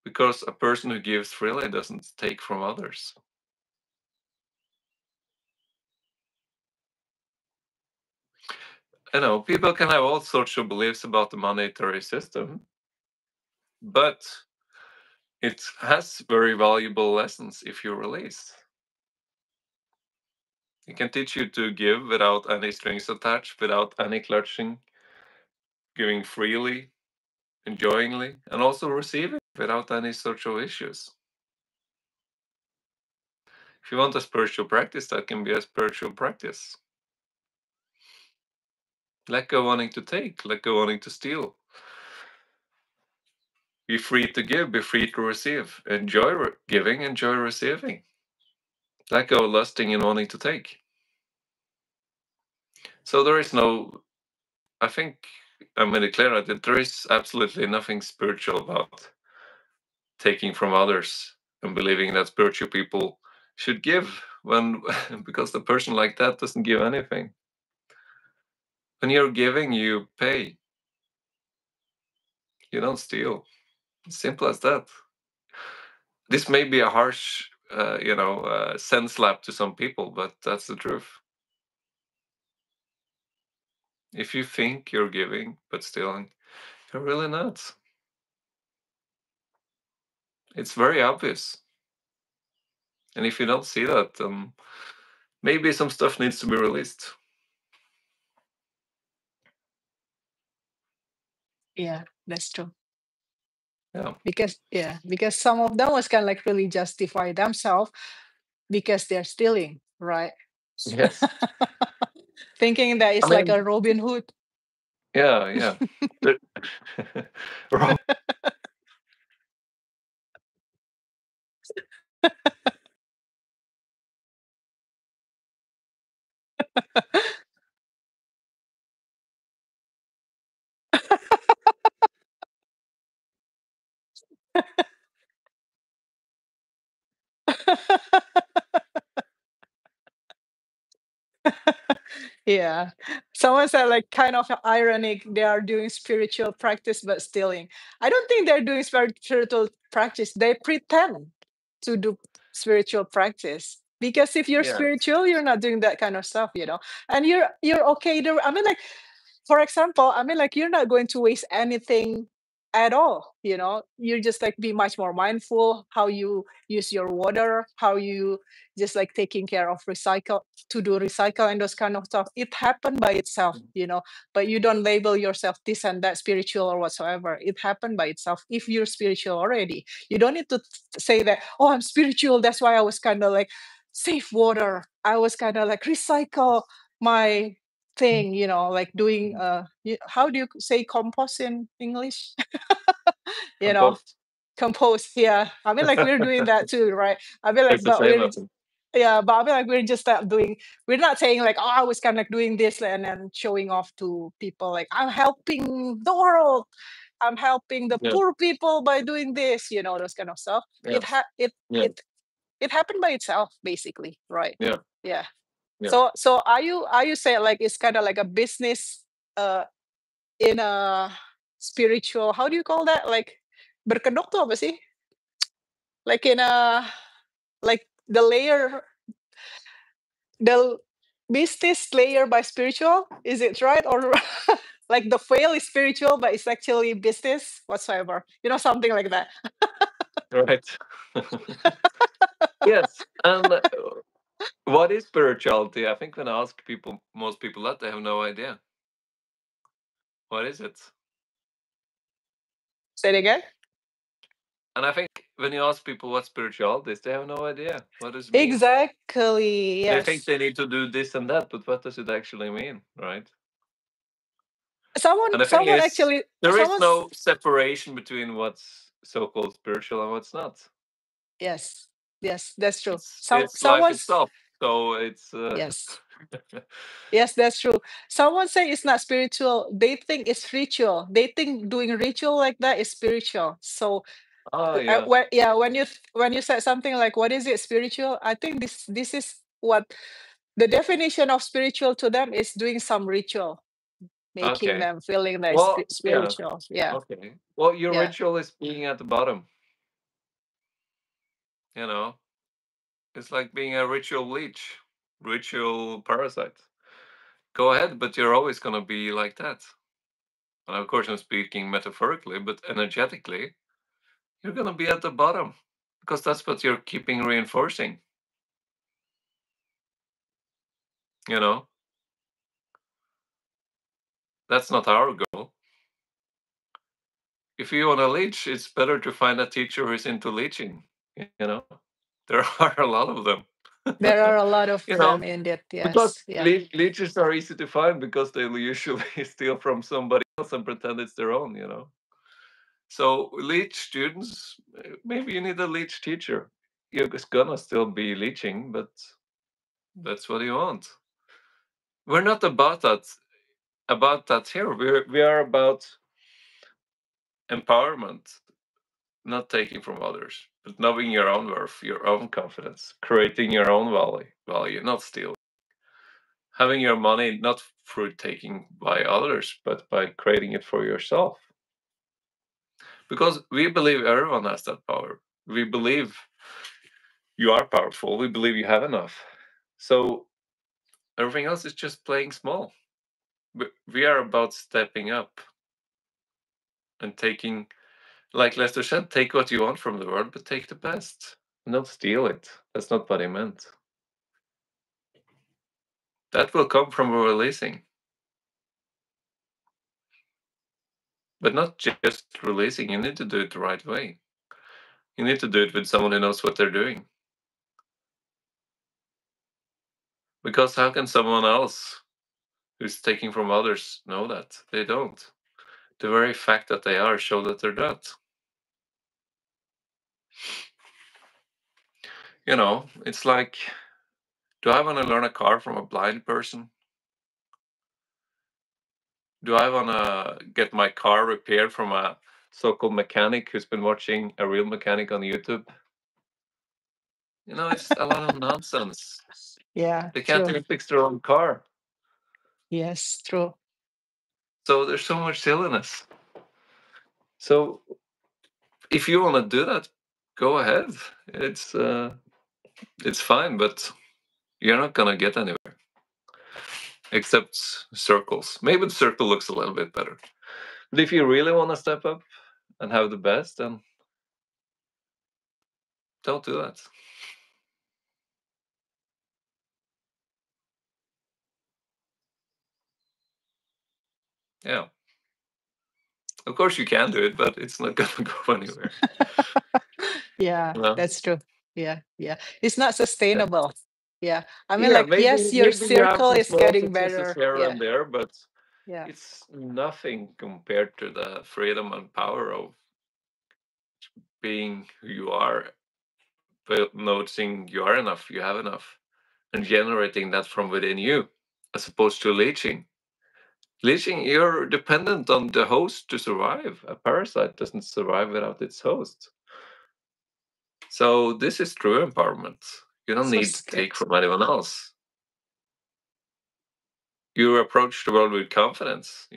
Because a person who gives freely doesn't take from others. People can have all sorts of beliefs about the monetary system, but it has very valuable lessons if you release. It can teach you to give without any strings attached, without any clutching, giving freely, enjoyingly, and also receiving without any social issues. If you want a spiritual practice, that can be a spiritual practice. Let go wanting to take, let go wanting to steal. Be free to give, be free to receive. Enjoy giving, enjoy receiving. Let go lusting and wanting to take. So there is no, I think I made it clear that there is absolutely nothing spiritual about taking from others and believing that spiritual people should give when, because the person like that doesn't give anything. When you're giving, you pay. You don't steal. Simple as that. This may be a harsh, sense slap to some people, but that's the truth. If you think you're giving but stealing, you're really not. It's very obvious. And if you don't see that, maybe some stuff needs to be released. Yeah. That's true. Yeah. Because some of them was kind of like really justify themselves because they're stealing, right? Yes. Thinking that I it's like mean, a Robin Hood. yeah, yeah. There- Ro- Yeah. Someone said like kind of ironic they are doing spiritual practice but stealing. I don't think they're doing spiritual practice. They pretend to do spiritual practice. Because if you're yeah, spiritual, you're not doing that kind of stuff, And you're okay. I mean, like, for example, I mean, like, you're not going to waste anything at all. You just like be much more mindful how you use your water, how you just like taking care of recycle to do recycle and those kind of stuff. It happened by itself. But you don't label yourself this and that spiritual or whatsoever. It happened by itself. If you're spiritual already, you don't need to say that, oh, I'm spiritual, that's why I was kind of like save water, I was kind of like recycle my thing, like doing how do you say compost in English? you know compost. Compose, yeah. I mean, like, we're doing that too, right? I mean, like, It's the but same, we're I think. yeah, but I mean, like, we're just doing, we're not saying like, oh, I was kind of doing this and then showing off to people like I'm helping the world, I'm helping the Yeah, poor people by doing this, those kind of stuff. yeah, it ha- it yeah, it it happened by itself, basically, right? yeah, Yeah. yeah. So are you saying like it's kind of like a business uh in a spiritual, how do you call that, like berkedok tuh apa sih, like in a, like the business layer by spiritual, is it right, or like the fail is spiritual but it's actually business whatsoever, something like that. Right. Yes, and what is spirituality? I think when I ask people, most people that they have no idea. What is it? Say it again. And I think when you ask people what spirituality is, they have no idea what does it mean. Exactly, They think yes. they need to do this and that, but what does it actually mean, right? someone And the thing someone is, actually there is someone's no separation between what's so-called spiritual and what's not. Yes, yes, that's true. It's life Someone's itself. So it's Yes. Yes, that's true. Someone say it's not spiritual. They think it's ritual. They think doing ritual like that is spiritual. So, oh yeah, yeah, when you said something like, "What is it spiritual?" I think this is what the definition of spiritual to them is: doing some ritual, making okay. them feeling that it's Well, yeah, spiritual. Yeah, okay. Well, your yeah. ritual is being at the bottom. You know, it's like being a ritual leech, ritual parasite. Go ahead, but you're always gonna be like that. And of course, I'm speaking metaphorically, but energetically, you're gonna be at the bottom because that's what you're keeping reinforcing. You know, that's not our goal. If you want to leech, it's better to find a teacher who's into leeching. You know, there are a lot of them. There are a lot of you know, them indeed. because Yes, yeah. leeches are easy to find because they will usually steal from somebody else and pretend it's their own. So leech students, maybe you need a leech teacher. You're just gonna still be leeching, but that's what you want. We're not about that. About that here. We are about empowerment, not taking from others, but knowing your own worth, your own confidence, creating your own value, not stealing. Having your money not through taking by others, but by creating it for yourself. Because we believe everyone has that power. We believe you are powerful. We believe you have enough. So everything else is just playing small. We are about stepping up and taking, like Lester said, take what you want from the world, but take the best. Not steal it. That's not what he meant. That will come from releasing, but not just releasing. You need to do it the right way. You need to do it with someone who knows what they're doing. Because how can someone else who's taking from others know that? They don't. The very fact that they are show that they're not. It's like, do I want to learn a car from a blind person? Do I want to get my car repaired from a so-called mechanic who's been watching a real mechanic on YouTube? It's a lot of nonsense. Yeah, They can't true. even fix their own car. Yes, true. So there's so much silliness. So if you want to do that, go ahead. It's fine, but you're not gonna get anywhere except circles. Maybe the circle looks a little bit better. But if you really want to step up and have the best, then don't do that. Yeah. Of course you can do it, but it's not gonna go anywhere. Yeah, You know? that's true. Yeah, yeah. It's not Yeah. sustainable. Yeah. I mean, Yeah, like, maybe yes, your maybe you have circle some is small getting successes better. here Yeah, and there, but yeah, it's nothing compared to the freedom and power of being who you are, but noticing you are enough, you have enough, and generating that from within you, as opposed to leeching. Leeching, you're dependent on the host to survive. A parasite doesn't survive without its host. So this is true empowerment. You don't so need to scary. take from anyone else. You approach the world with confidence.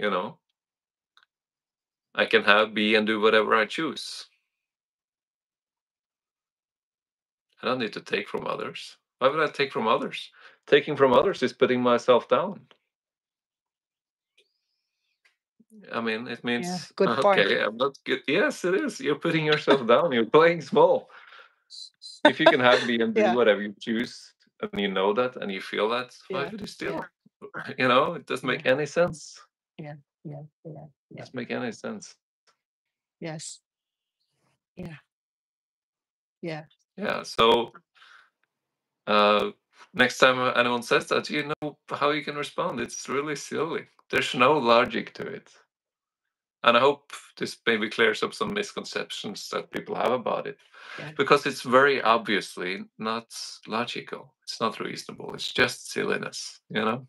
I can have, be, and do whatever I choose. I don't need to take from others. Why would I take from others? Taking from others is putting myself down. I mean, it Yeah, means, good point. okay, I'm not good. Yes, it is. You're putting yourself down. You're playing small. If you can have, be, and do Yeah, whatever you choose, and you know that, and you feel that, why yeah, would you yeah, steal? It doesn't yeah, make any sense. yeah, yeah, yeah, It yeah. doesn't make any sense. Yes. Yeah, yeah. Yeah. So uh, next time anyone says that, you know how you can respond. It's really silly. There's no logic to it. And I hope this maybe clears up some misconceptions that people have about it. Yeah. Because it's very obviously not logical. It's not reasonable. It's just silliness. With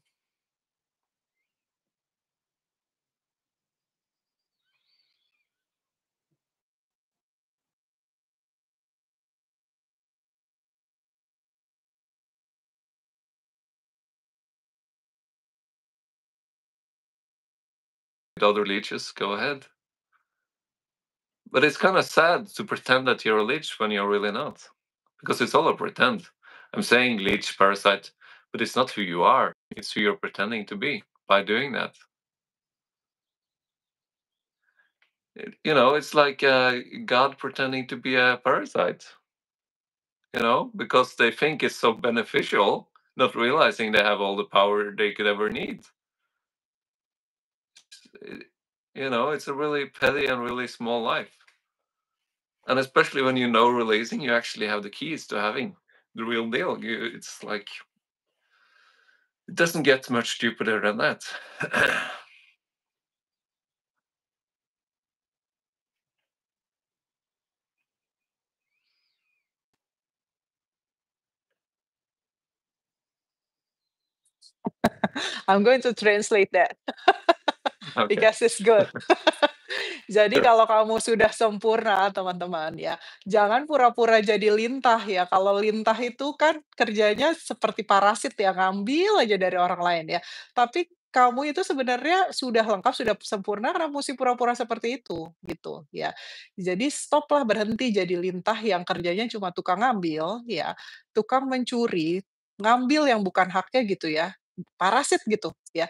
other leeches, go ahead. But it's kind of sad to pretend that you're a leech when you're really not. Because it's all a pretend. I'm saying leech, parasite, but it's not who you are. It's who you're pretending to be by doing that. It's like God pretending to be a parasite, because they think it's so beneficial, not realizing they have all the power they could ever need. It's a really petty and really small life. And especially when you know releasing, you actually have the keys to having the real deal. It's like, it doesn't get much stupider than that. I'm going to translate that Okay. because it's good. Jadi Sure. kalau kamu sudah sempurna, teman-teman, ya, jangan pura-pura jadi lintah ya. Kalau lintah itu kan kerjanya seperti parasit ya, ngambil aja dari orang lain ya. Tapi kamu itu sebenarnya sudah lengkap, sudah sempurna karena mesti pura-pura seperti itu, gitu ya. Jadi stoplah, berhenti jadi lintah yang kerjanya cuma tukang ngambil ya, tukang mencuri, ngambil yang bukan haknya gitu ya, parasit gitu ya.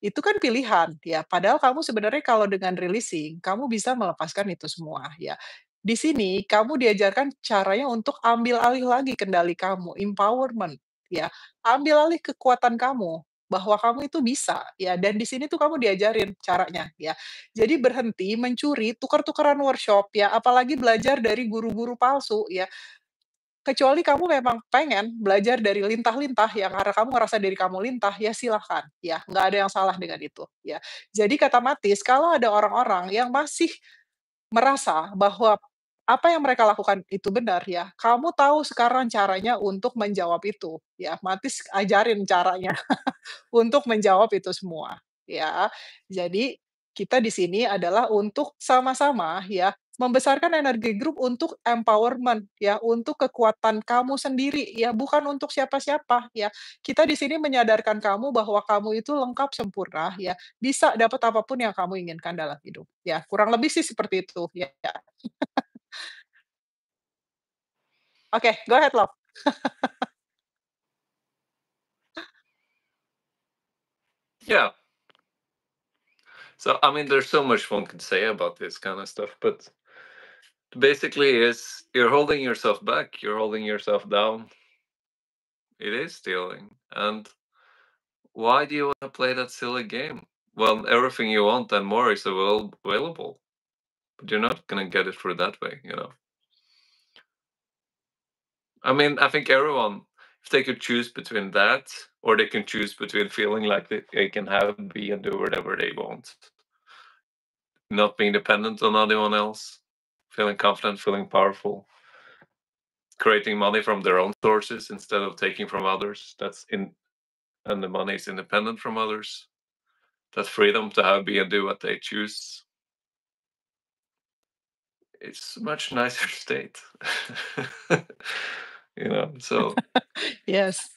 Itu kan pilihan ya, padahal kamu sebenarnya kalau dengan releasing, kamu bisa melepaskan itu semua ya. Di sini kamu diajarkan caranya untuk ambil alih lagi kendali kamu, empowerment ya. Ambil alih kekuatan kamu, bahwa kamu itu bisa ya, dan di sini tuh kamu diajarin caranya ya. Jadi berhenti mencuri, tukar-tukaran workshop ya, apalagi belajar dari guru-guru palsu ya. kecuali kamu memang pengen belajar dari lintah-lintah ya, karena kamu ngerasa diri kamu lintah, ya silahkan, ya, nggak ada yang salah dengan itu, ya. Jadi kata Matis, kalau ada orang-orang yang masih merasa bahwa apa yang mereka lakukan itu benar ya, kamu tahu sekarang caranya untuk menjawab itu, ya. Matis ajarin caranya untuk menjawab itu semua, ya. Jadi kita di sini adalah untuk sama-sama ya, membesarkan energi grup untuk empowerment ya, untuk kekuatan kamu sendiri ya, bukan untuk siapa-siapa ya. Kita di sini menyadarkan kamu bahwa kamu itu lengkap sempurna ya, bisa dapat apapun yang kamu inginkan dalam hidup, ya. Kurang lebih sih seperti itu, ya. Oke, go ahead Love. Yeah. So I mean, there's so much one could say about this kind of stuff, but basically, is you're holding yourself back. You're holding yourself down. It is stealing. And why do you want to play that silly game? Well, everything you want and more is available, but you're not gonna get it through that way, you know. I mean, I think everyone, if they could choose between that, or they can choose between feeling like they can have, be, and do whatever they want, not being dependent on anyone else, feeling confident, feeling powerful, creating money from their own sources instead of taking from others. That's in, and the money is independent from others. That freedom to have, be, and do what they choose. It's a much nicer state. You know, so Yes.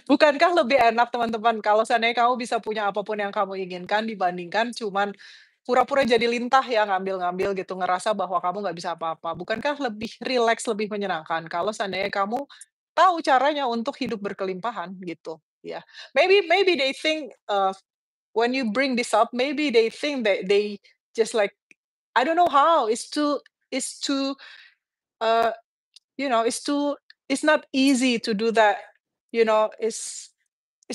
Bukankah lebih enak teman-teman kalau seandainya kamu bisa punya apapun yang kamu inginkan dibandingkan cuman pura-pura jadi lintah ya, ngambil-ngambil gitu, ngerasa bahwa kamu nggak bisa apa-apa. Bukankah lebih rileks, lebih menyenangkan kalau seandainya kamu tahu caranya untuk hidup berkelimpahan gitu, ya. Maybe maybe they think, when you bring this up, maybe they think that they just like, I don't know how, it's too, uh it's not easy to do that, it's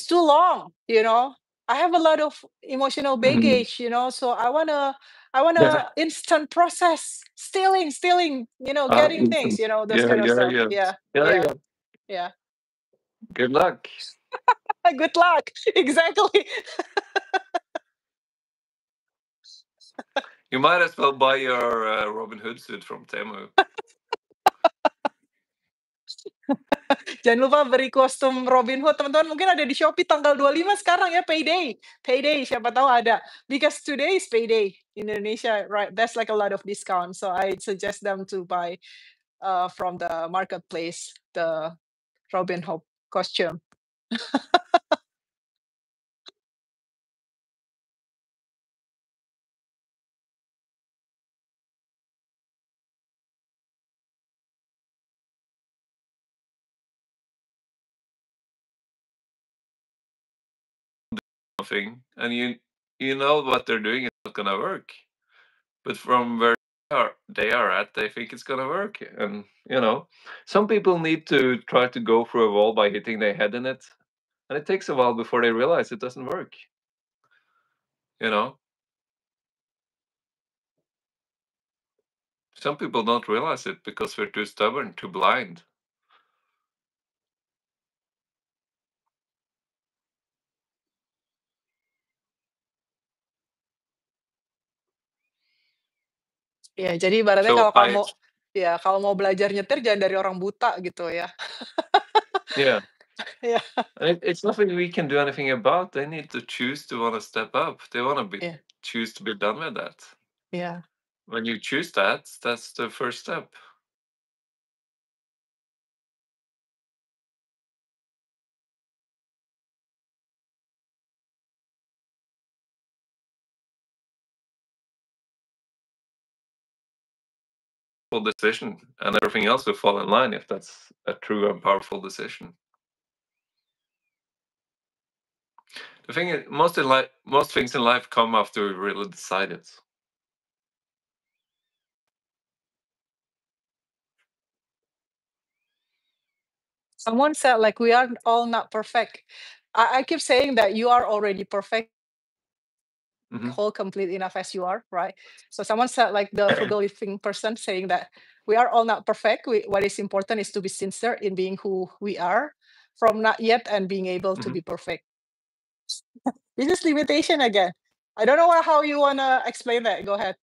too long. I have a lot of emotional Mhm. baggage, so I Yeah. wanna instant process, stealing, getting things, Instant. those Yeah, kind of yeah, stuff. yeah. Yeah, Yeah, yeah, yeah. yeah. Good luck. Good luck. Exactly. You might as well buy your Robin Hood suit from Temu. Jangan lupa beri kostum Robin Hood, teman-teman, mungkin ada di Shopee tanggal 25 sekarang ya, payday. Payday, siapa tahu ada. Because today is payday in Indonesia, right? There's like a lot of discount, so I suggest them to buy from the marketplace, the Robin Hood costume. Thing, and you know what they're doing is not gonna work. But from where they are at, they think it's gonna work. And some people need to try to go through a wall by hitting their head in it, and it takes a while before they realize it doesn't work. You know, some people don't realize it because we're too stubborn, too blind. Ya, jadi ibaratnya So kalau kamu I, kalau mau belajar nyetir jangan dari orang buta gitu ya. yeah, Iya, and it's nothing we can do anything about. They need to choose to want to step up. They want to be iya, choose to be done with that. iya. When you choose that, that's the first step. Full decision, and everything else will fall in line if that's a true and powerful decision. The thing is, most things in life come after we really decide it. Someone said like we are all not perfect. I keep saying that you are already perfect. Mhm. whole, complete enough as you are, right? So someone said, like the frugal living person, saying that we are all not perfect. What is important is to be sincere in being who we are, from not yet and being able to Mhm. be perfect. This is limitation again. I don't know how you wanna explain that. Go ahead.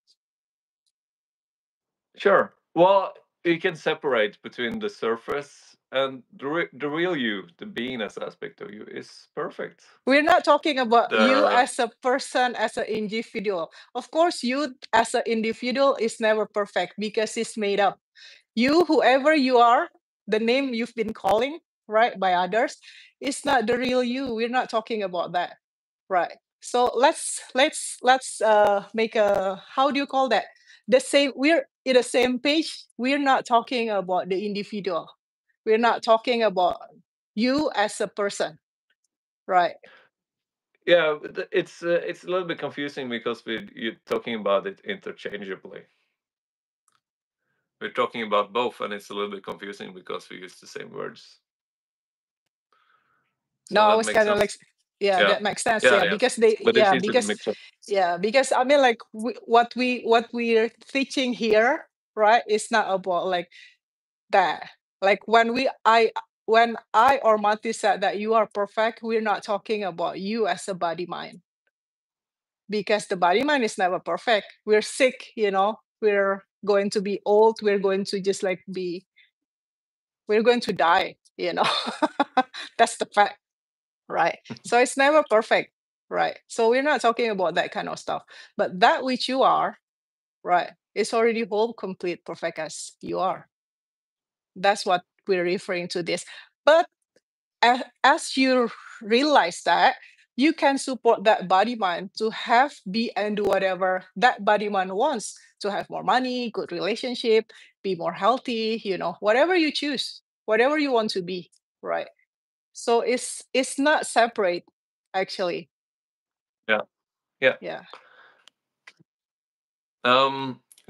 Sure. Well, you can separate between the surface and the real you, the beingness aspect of you is perfect. We're not talking about you The as a person, as an individual. Of course, you as an individual is never perfect because it's made up. You, whoever you are, the name you've been calling, right, by others, is not the real you. We're not talking about that, right? So let's make a, how do you call that? The same. We're in the same page. We're not talking about the individual. We're not talking about you as a person, right? yeah, it's a little bit confusing because you're talking about it interchangeably. We're talking about both, and it's a little bit confusing because we use the same words. No, So I that was makes kind of like, sense. yeah, Yeah, that makes sense. yeah, Yeah, yeah. because they, But it's yeah, easy to mix up. because I mean, like what we're teaching here, right? It's not about like that. Like when I or Mati said that you are perfect, we're not talking about you as a body mind, because the body mind is never perfect. We're sick, We're going to be old. We're going to just like be. We're going to die. That's the fact. Right? So it's never perfect, right? So we're not talking about that kind of stuff. But that which you are, right, is already whole, complete, perfect as you are. That's what we're referring to this. But as you realize that, you can support that body mind to have, be, and do whatever that body mind wants, to have more money, good relationship, be more healthy, whatever you choose, whatever you want to be, right? So it's not separate, actually. Yeah, yeah. Yeah.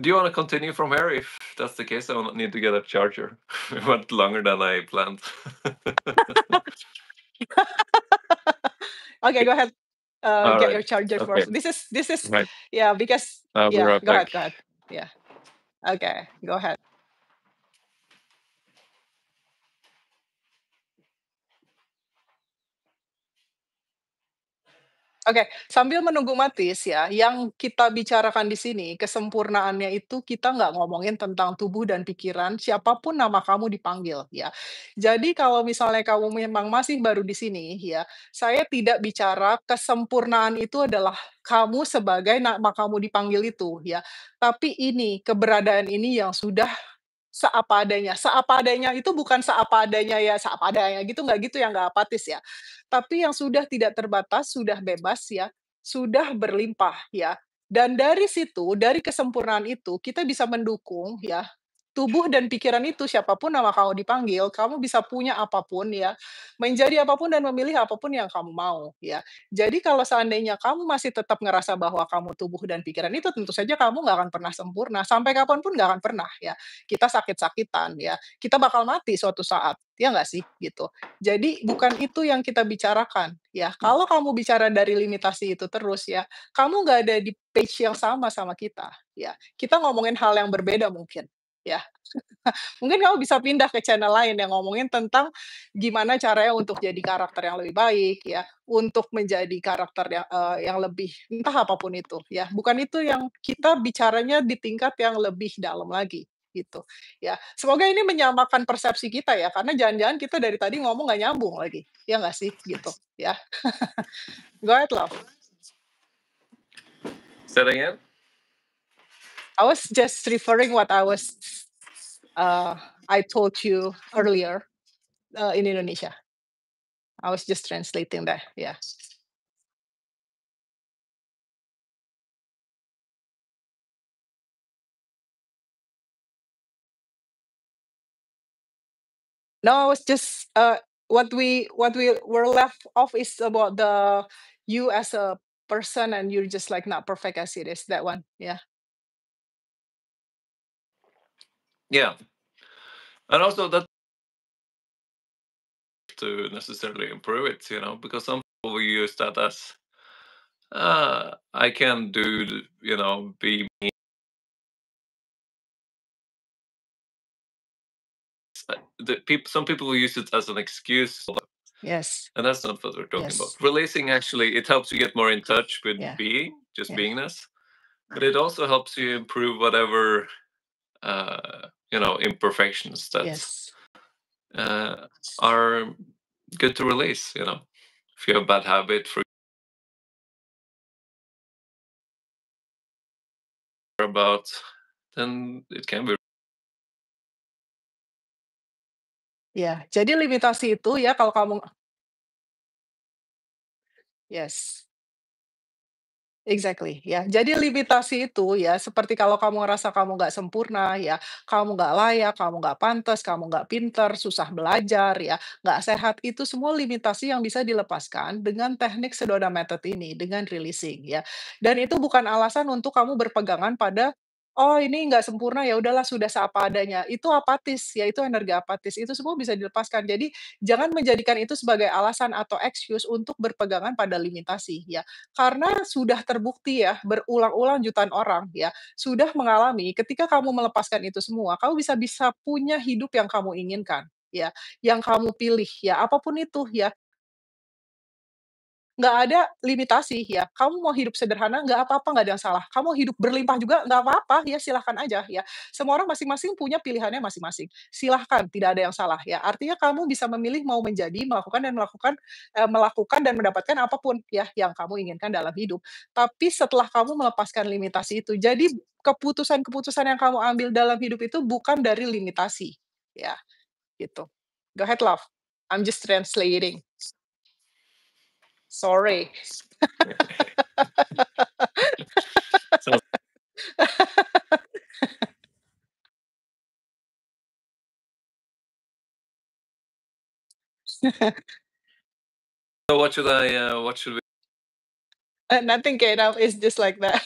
Do you want to continue from here? If that's the case, I will need to get a charger. It went longer than I planned. Okay, go ahead. All Get right. your charger Okay. first. This is Right. yeah, because I'll be yeah, right go ahead, back. go ahead. Yeah. Okay, go ahead. Oke, sambil menunggu Matis ya, yang kita bicarakan di sini, kesempurnaannya itu kita nggak ngomongin tentang tubuh dan pikiran, siapapun nama kamu dipanggil ya. Jadi kalau misalnya kamu memang masih baru di sini ya, saya tidak bicara kesempurnaan itu adalah kamu sebagai nama kamu dipanggil itu ya. Tapi ini, keberadaan ini yang sudah seapa adanya. Seapa adanya itu bukan seapa adanya ya, seapa adanya gitu, nggak gitu ya, nggak apatis ya. Tapi yang sudah tidak terbatas, sudah bebas ya, sudah berlimpah ya. Dan dari situ, dari kesempurnaan itu, kita bisa mendukung ya, tubuh dan pikiran itu, siapapun nama kamu dipanggil, kamu bisa punya apapun ya, menjadi apapun dan memilih apapun yang kamu mau ya. Jadi kalau seandainya kamu masih tetap ngerasa bahwa kamu tubuh dan pikiran itu, tentu saja kamu nggak akan pernah sempurna, sampai kapan pun nggak akan pernah ya. Kita sakit-sakitan ya, kita bakal mati suatu saat, ya nggak sih? Gitu. Jadi bukan itu yang kita bicarakan ya. Kalau kamu bicara dari limitasi itu terus ya, kamu nggak ada di page yang sama sama kita ya. Kita ngomongin hal yang berbeda mungkin ya. Mungkin kamu bisa pindah ke channel lain yang ngomongin tentang gimana caranya untuk jadi karakter yang lebih baik ya, untuk menjadi karakter yang lebih entah apapun itu ya. Bukan itu yang kita bicaranya di tingkat yang lebih dalam lagi, gitu. Ya, semoga ini menyamakan persepsi kita ya, karena jangan-jangan kita dari tadi ngomong nggak nyambung lagi, ya nggak sih? Gitu, ya. Go ahead, Love. Say that again. I was just referring what I told you earlier, in Indonesia. I was just translating that, yeah. No, I was just what we were left off is about the you as a person, and you're just like not perfect as it is. That one, yeah. Yeah, and also that to necessarily improve it, because some people will use that as I can do, be me. Some people will use it as an excuse, Yes. and that's not what we're talking about. Yes. Releasing, actually, it helps you get more in touch with Yeah. just Yeah. beingness, but it also helps you improve whatever imperfections that Yes. are good to release. If you have a bad habit about, then it can be. Ya, jadi limitasi itu ya kalau kamu yes. Exactly, ya. Jadi limitasi itu ya, seperti kalau kamu ngerasa kamu nggak sempurna ya, kamu nggak layak, kamu nggak pantas, kamu nggak pinter, susah belajar ya, nggak sehat, itu semua limitasi yang bisa dilepaskan dengan teknik Sedona Method ini, dengan releasing ya. Dan itu bukan alasan untuk kamu berpegangan pada, "Oh ini nggak sempurna, ya udahlah sudah seapa adanya." Itu apatis, ya itu energi apatis, itu semua bisa dilepaskan. Jadi jangan menjadikan itu sebagai alasan atau excuse untuk berpegangan pada limitasi ya. Karena sudah terbukti ya, berulang-ulang jutaan orang ya, sudah mengalami ketika kamu melepaskan itu semua, kamu bisa bisa punya hidup yang kamu inginkan, ya, yang kamu pilih ya, apapun itu ya. Nggak ada limitasi ya, kamu mau hidup sederhana nggak apa-apa, nggak ada yang salah. Kamu hidup berlimpah juga nggak apa-apa, ya silahkan aja ya. Semua orang masing-masing punya pilihannya masing-masing. Silahkan, tidak ada yang salah ya. Artinya kamu bisa memilih mau menjadi, melakukan dan mendapatkan apapun ya yang kamu inginkan dalam hidup. Tapi setelah kamu melepaskan limitasi itu, jadi keputusan-keputusan yang kamu ambil dalam hidup itu bukan dari limitasi, ya gitu. Go ahead love, I'm just translating. Sorry. So, so what should we? Nothing came out, it's just like that.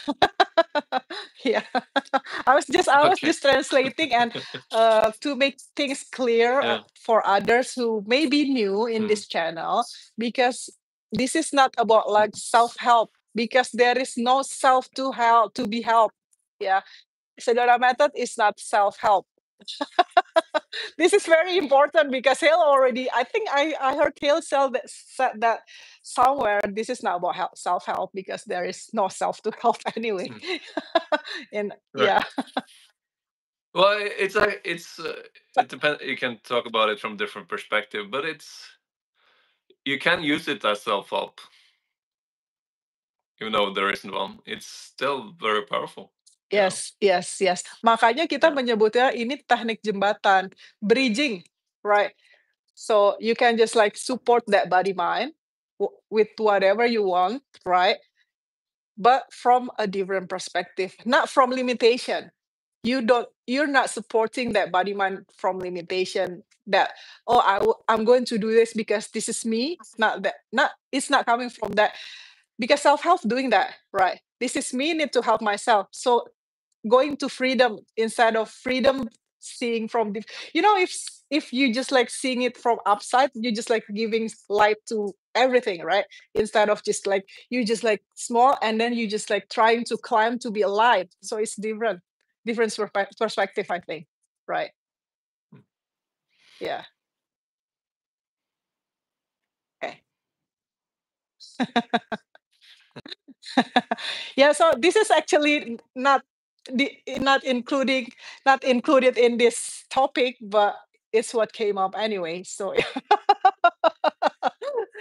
Yeah. I was Okay. just translating and, to make things clear, Yeah. for others who may be new in Mm. this channel, because this is not about, like, self-help, because there is no self to be helped. Yeah. Sedona Method is not self-help. This is very important because Hale already, I think I heard Hale said that somewhere. This is not about self-help because there is no self to help anyway. Mm. And Right. yeah, Well, it depends. You can talk about it from different perspective, but you can use it as self-help, even though there isn't one. It's still very powerful. yes, yes, yes. Makanya kita Yeah. menyebutnya ini teknik jembatan, bridging, right? So you can just like support that body mind with whatever you want, right? But from a different perspective, not from limitation. You're not supporting that body mind from limitation, that, oh, I'm going to do this because this is me, not that, not it's not coming from that, because self-help doing that, right? This is me, need to help myself. So going to freedom instead of freedom seeing from the, if you just like seeing it from upside, you just like giving light to everything, right? Instead of just like you just like small and then you just like trying to climb to be alive. So it's different perspective, I think, right? Yeah. Okay. Yeah, so this is actually not including, not included in this topic, but it's what came up anyway. So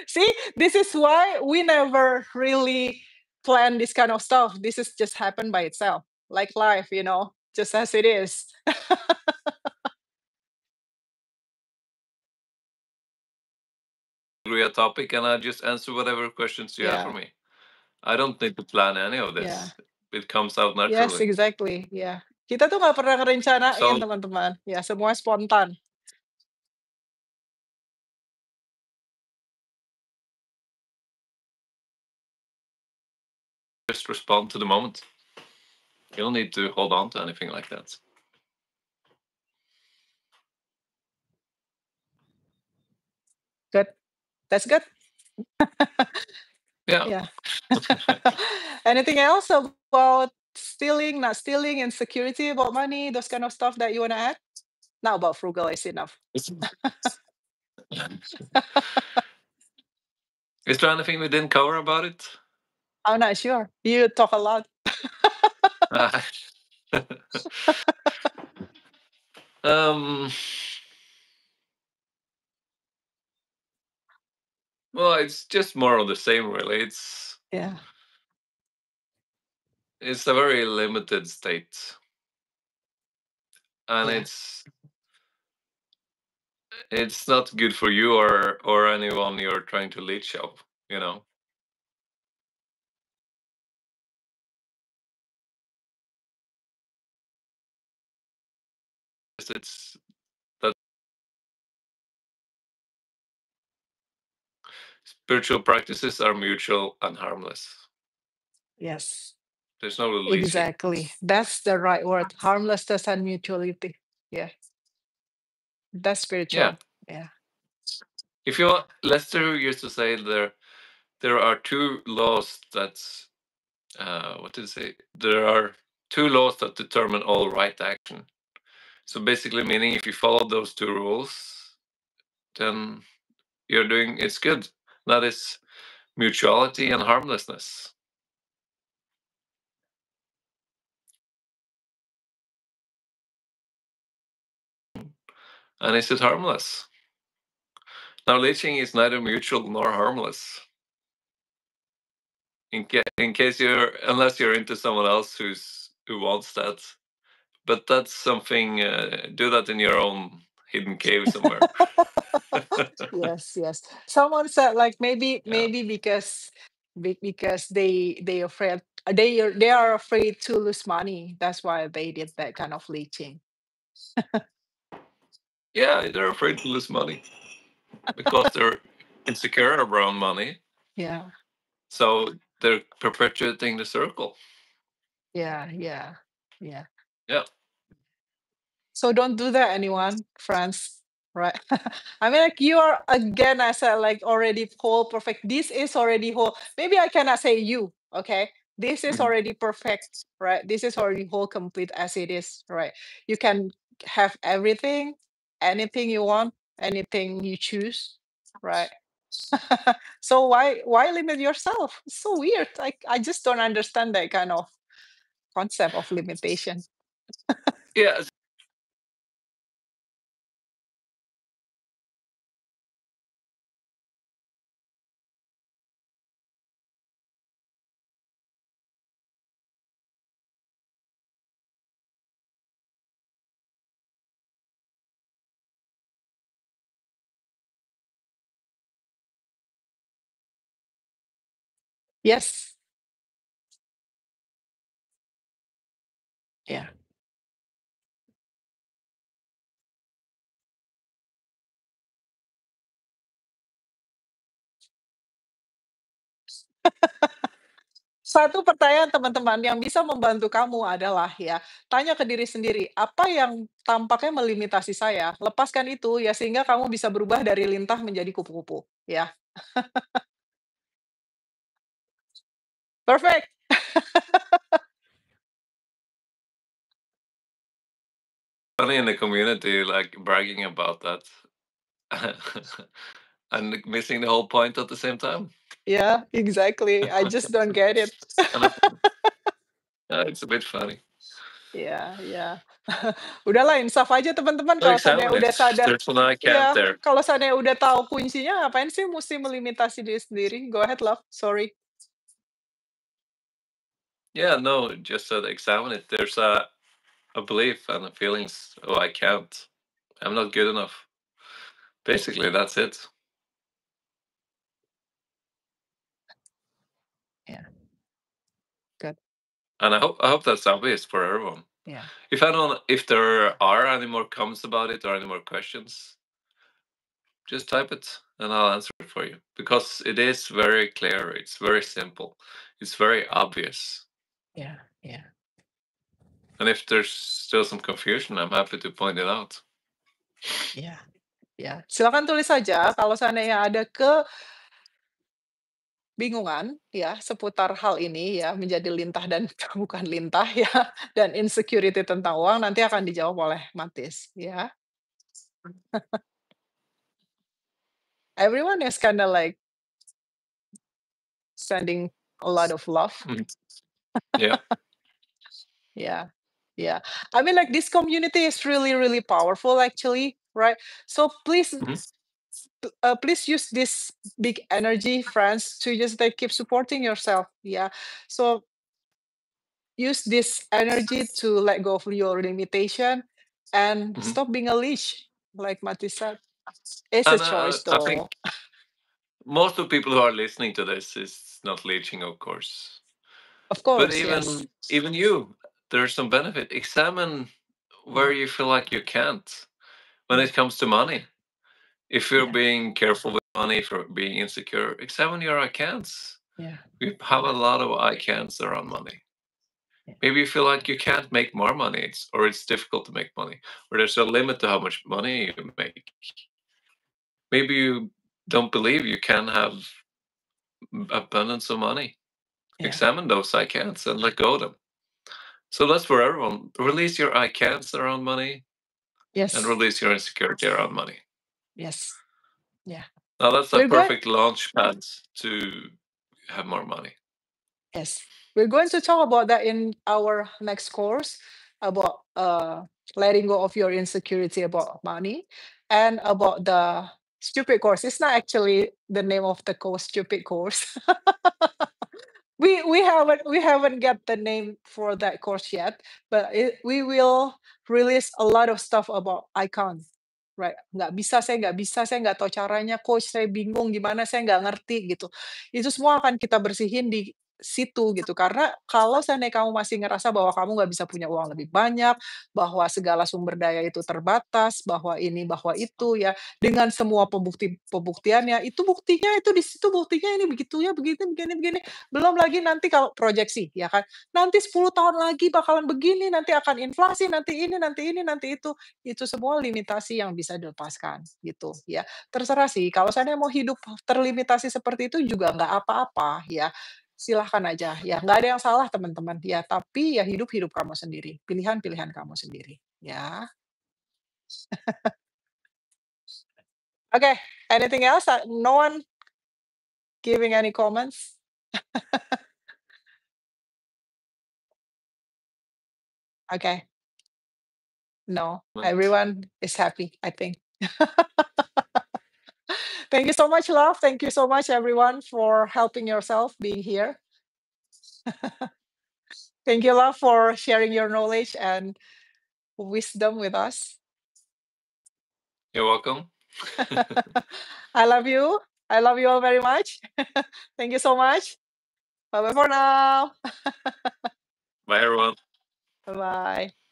see, this is why we never really plan this kind of stuff. This is just happened by itself, like life, just as it is. Agree a topic, and I just answer whatever questions you have for Yeah, me. I don't need to plan any of yeah. this. It comes out Yes, naturally. exactly. Yeah. Kita tuh nggak pernah ngerencanain, So teman-teman. Ya, semua spontan. just respond to the moment. You don't need to hold on to anything like that. Good. That's good. Yeah. Yeah. Anything else about stealing, not stealing, insecurity about money, those kind of stuff that you wanna add? Not about frugal is enough. Is is there anything we didn't cover about it? I'm not sure. You talk a lot. Uh, um, well, it's just more of the same, really. Yeah, It's a very limited state, and yeah, it's not good for you or anyone you're trying to leech of. You know, it's that spiritual practices are mutual and harmless. yes, There's no leeching. exactly. That's the right word. Harmlessness and mutuality. Yeah, that's Yeah, spiritual. Yeah, if you want, Lester used to say there are two laws that's what did he say? There are two laws that determine all right action. So basically, meaning if you follow those two rules, then you're doing it's good. That is mutuality and harmlessness. And is it harmless? Now, leeching is neither mutual nor harmless. In case you're unless you're into someone else who wants that, but that's something. Do that in your own hidden cave somewhere. yes, yes. Someone said like Yeah. maybe because they afraid they are afraid to lose money. That's why they did that kind of leeching. Yeah, they're afraid to lose money because they're insecure around money. Yeah, So they're perpetuating the circle. yeah, yeah, yeah. Yeah. So don't do that, anyone, friends. Right? I mean, like you are again. I said like already whole perfect. This is already whole. Maybe I cannot say you. Okay, this is Mhm. already perfect. Right? This is already whole complete as it is. Right? You can have everything, anything you want, anything you choose. Right? So why limit yourself? It's so weird. I just don't understand that kind of concept of limitation. Yeah. Yes. Yeah. Satu pertanyaan teman-teman yang bisa membantu kamu adalah ya, tanya ke diri sendiri, apa yang tampaknya melimitasi saya? Lepaskan itu ya sehingga kamu bisa berubah dari lintah menjadi kupu-kupu, ya. Perfect. Funny in the community, like bragging about that and missing the whole point at the same time. Yeah, exactly. I just don't get it. Kind of, it's a bit funny. Ya, ya. Udahlah insaf aja teman-teman So kalau seandainya examine udah it. sadar There's an I can't ya, there. kalau seandainya udah tahu kuncinya ngapain sih musti melimitasi diri sendiri. Go ahead love, sorry. Yeah, no, just examine it. There's a belief and a feelings. Oh, I can't. I'm not good enough. Basically, that's it. Yeah, good. And I hope that's obvious for everyone. Yeah, If there are any more comments about it or any more questions, just type it and I'll answer it for you because it is very clear. It's very simple. It's very obvious. yeah, yeah, And if there's still some confusion, I'm happy to point it out. yeah. Ya, silakan tulis saja kalau seandainya ada kebingungan ya seputar hal ini ya, menjadi lintah dan bukan lintah ya, dan insecurity tentang uang nanti akan dijawab oleh Matis ya. Everyone is kinda like sending a lot of love. Mhm. Yeah. Yeah. Yeah. I mean, like, this community is really, really powerful actually, right? So Mhm. please use this big energy, friends, to just like keep supporting yourself. Yeah. So use this energy to let go of your limitation and Mhm. stop being a leash, like Mati said. It's a And choice I think though. most of the people who are listening to this is not leeching, of course. Of But course, yes. even you, there's some benefit. Examine where Yeah. you feel like you can't when Yeah. it comes to money. If you're Yeah. being careful with money, if you're being insecure, examine your I can'ts. Yeah. We have a lot of I can'ts around money. Yeah. Maybe you feel like you can't make more money, or it's difficult to make money, or there's a limit to how much money you make. Maybe you don't believe you can have abundance of money. Yeah. Examine those I can'ts and let go of them. So that's for everyone. Release your I can'ts around money and Yes. release your insecurity around money. Yes. Yeah. Now that's a We're going perfect launch pad to have more money. Yes, we're going to talk about that in our next course about letting go of your insecurity about money and about the stupid course. It's not actually the name of the course, stupid course. We haven't got the name for that course yet, but we will release a lot of stuff about icon, right? Saya nggak tahu caranya, coach, saya bingung gimana, saya nggak ngerti gitu. Itu semua akan kita bersihin di situ gitu. Karena kalau seandainya kamu masih ngerasa bahwa kamu nggak bisa punya uang lebih banyak, bahwa segala sumber daya itu terbatas, bahwa ini, bahwa itu ya, dengan semua pembuktiannya, itu buktinya itu di situ buktinya ini begitu ya, begini begini begini. Belum lagi nanti kalau proyeksi, ya kan. Nanti 10 tahun lagi bakalan begini, nanti akan inflasi, nanti ini, nanti ini, nanti itu. Itu semua limitasi yang bisa dilepaskan, gitu, ya. Terserah sih, kalau seandainya mau hidup terlimitasi seperti itu juga nggak apa-apa, ya. Silahkan aja, ya. Nggak ada yang salah, teman-teman, ya. Tapi ya hidup kamu sendiri, pilihan-pilihan kamu sendiri, ya. Oke, anything else? No one giving any comments? Okay. No, everyone is happy, I think. Thank you so much, love. Thank you so much, everyone, for helping yourself being here. Thank you, love, for sharing your knowledge and wisdom with us. You're welcome. I love you. I love you all very much. Thank you so much. Bye bye for now. Bye, everyone. Bye bye.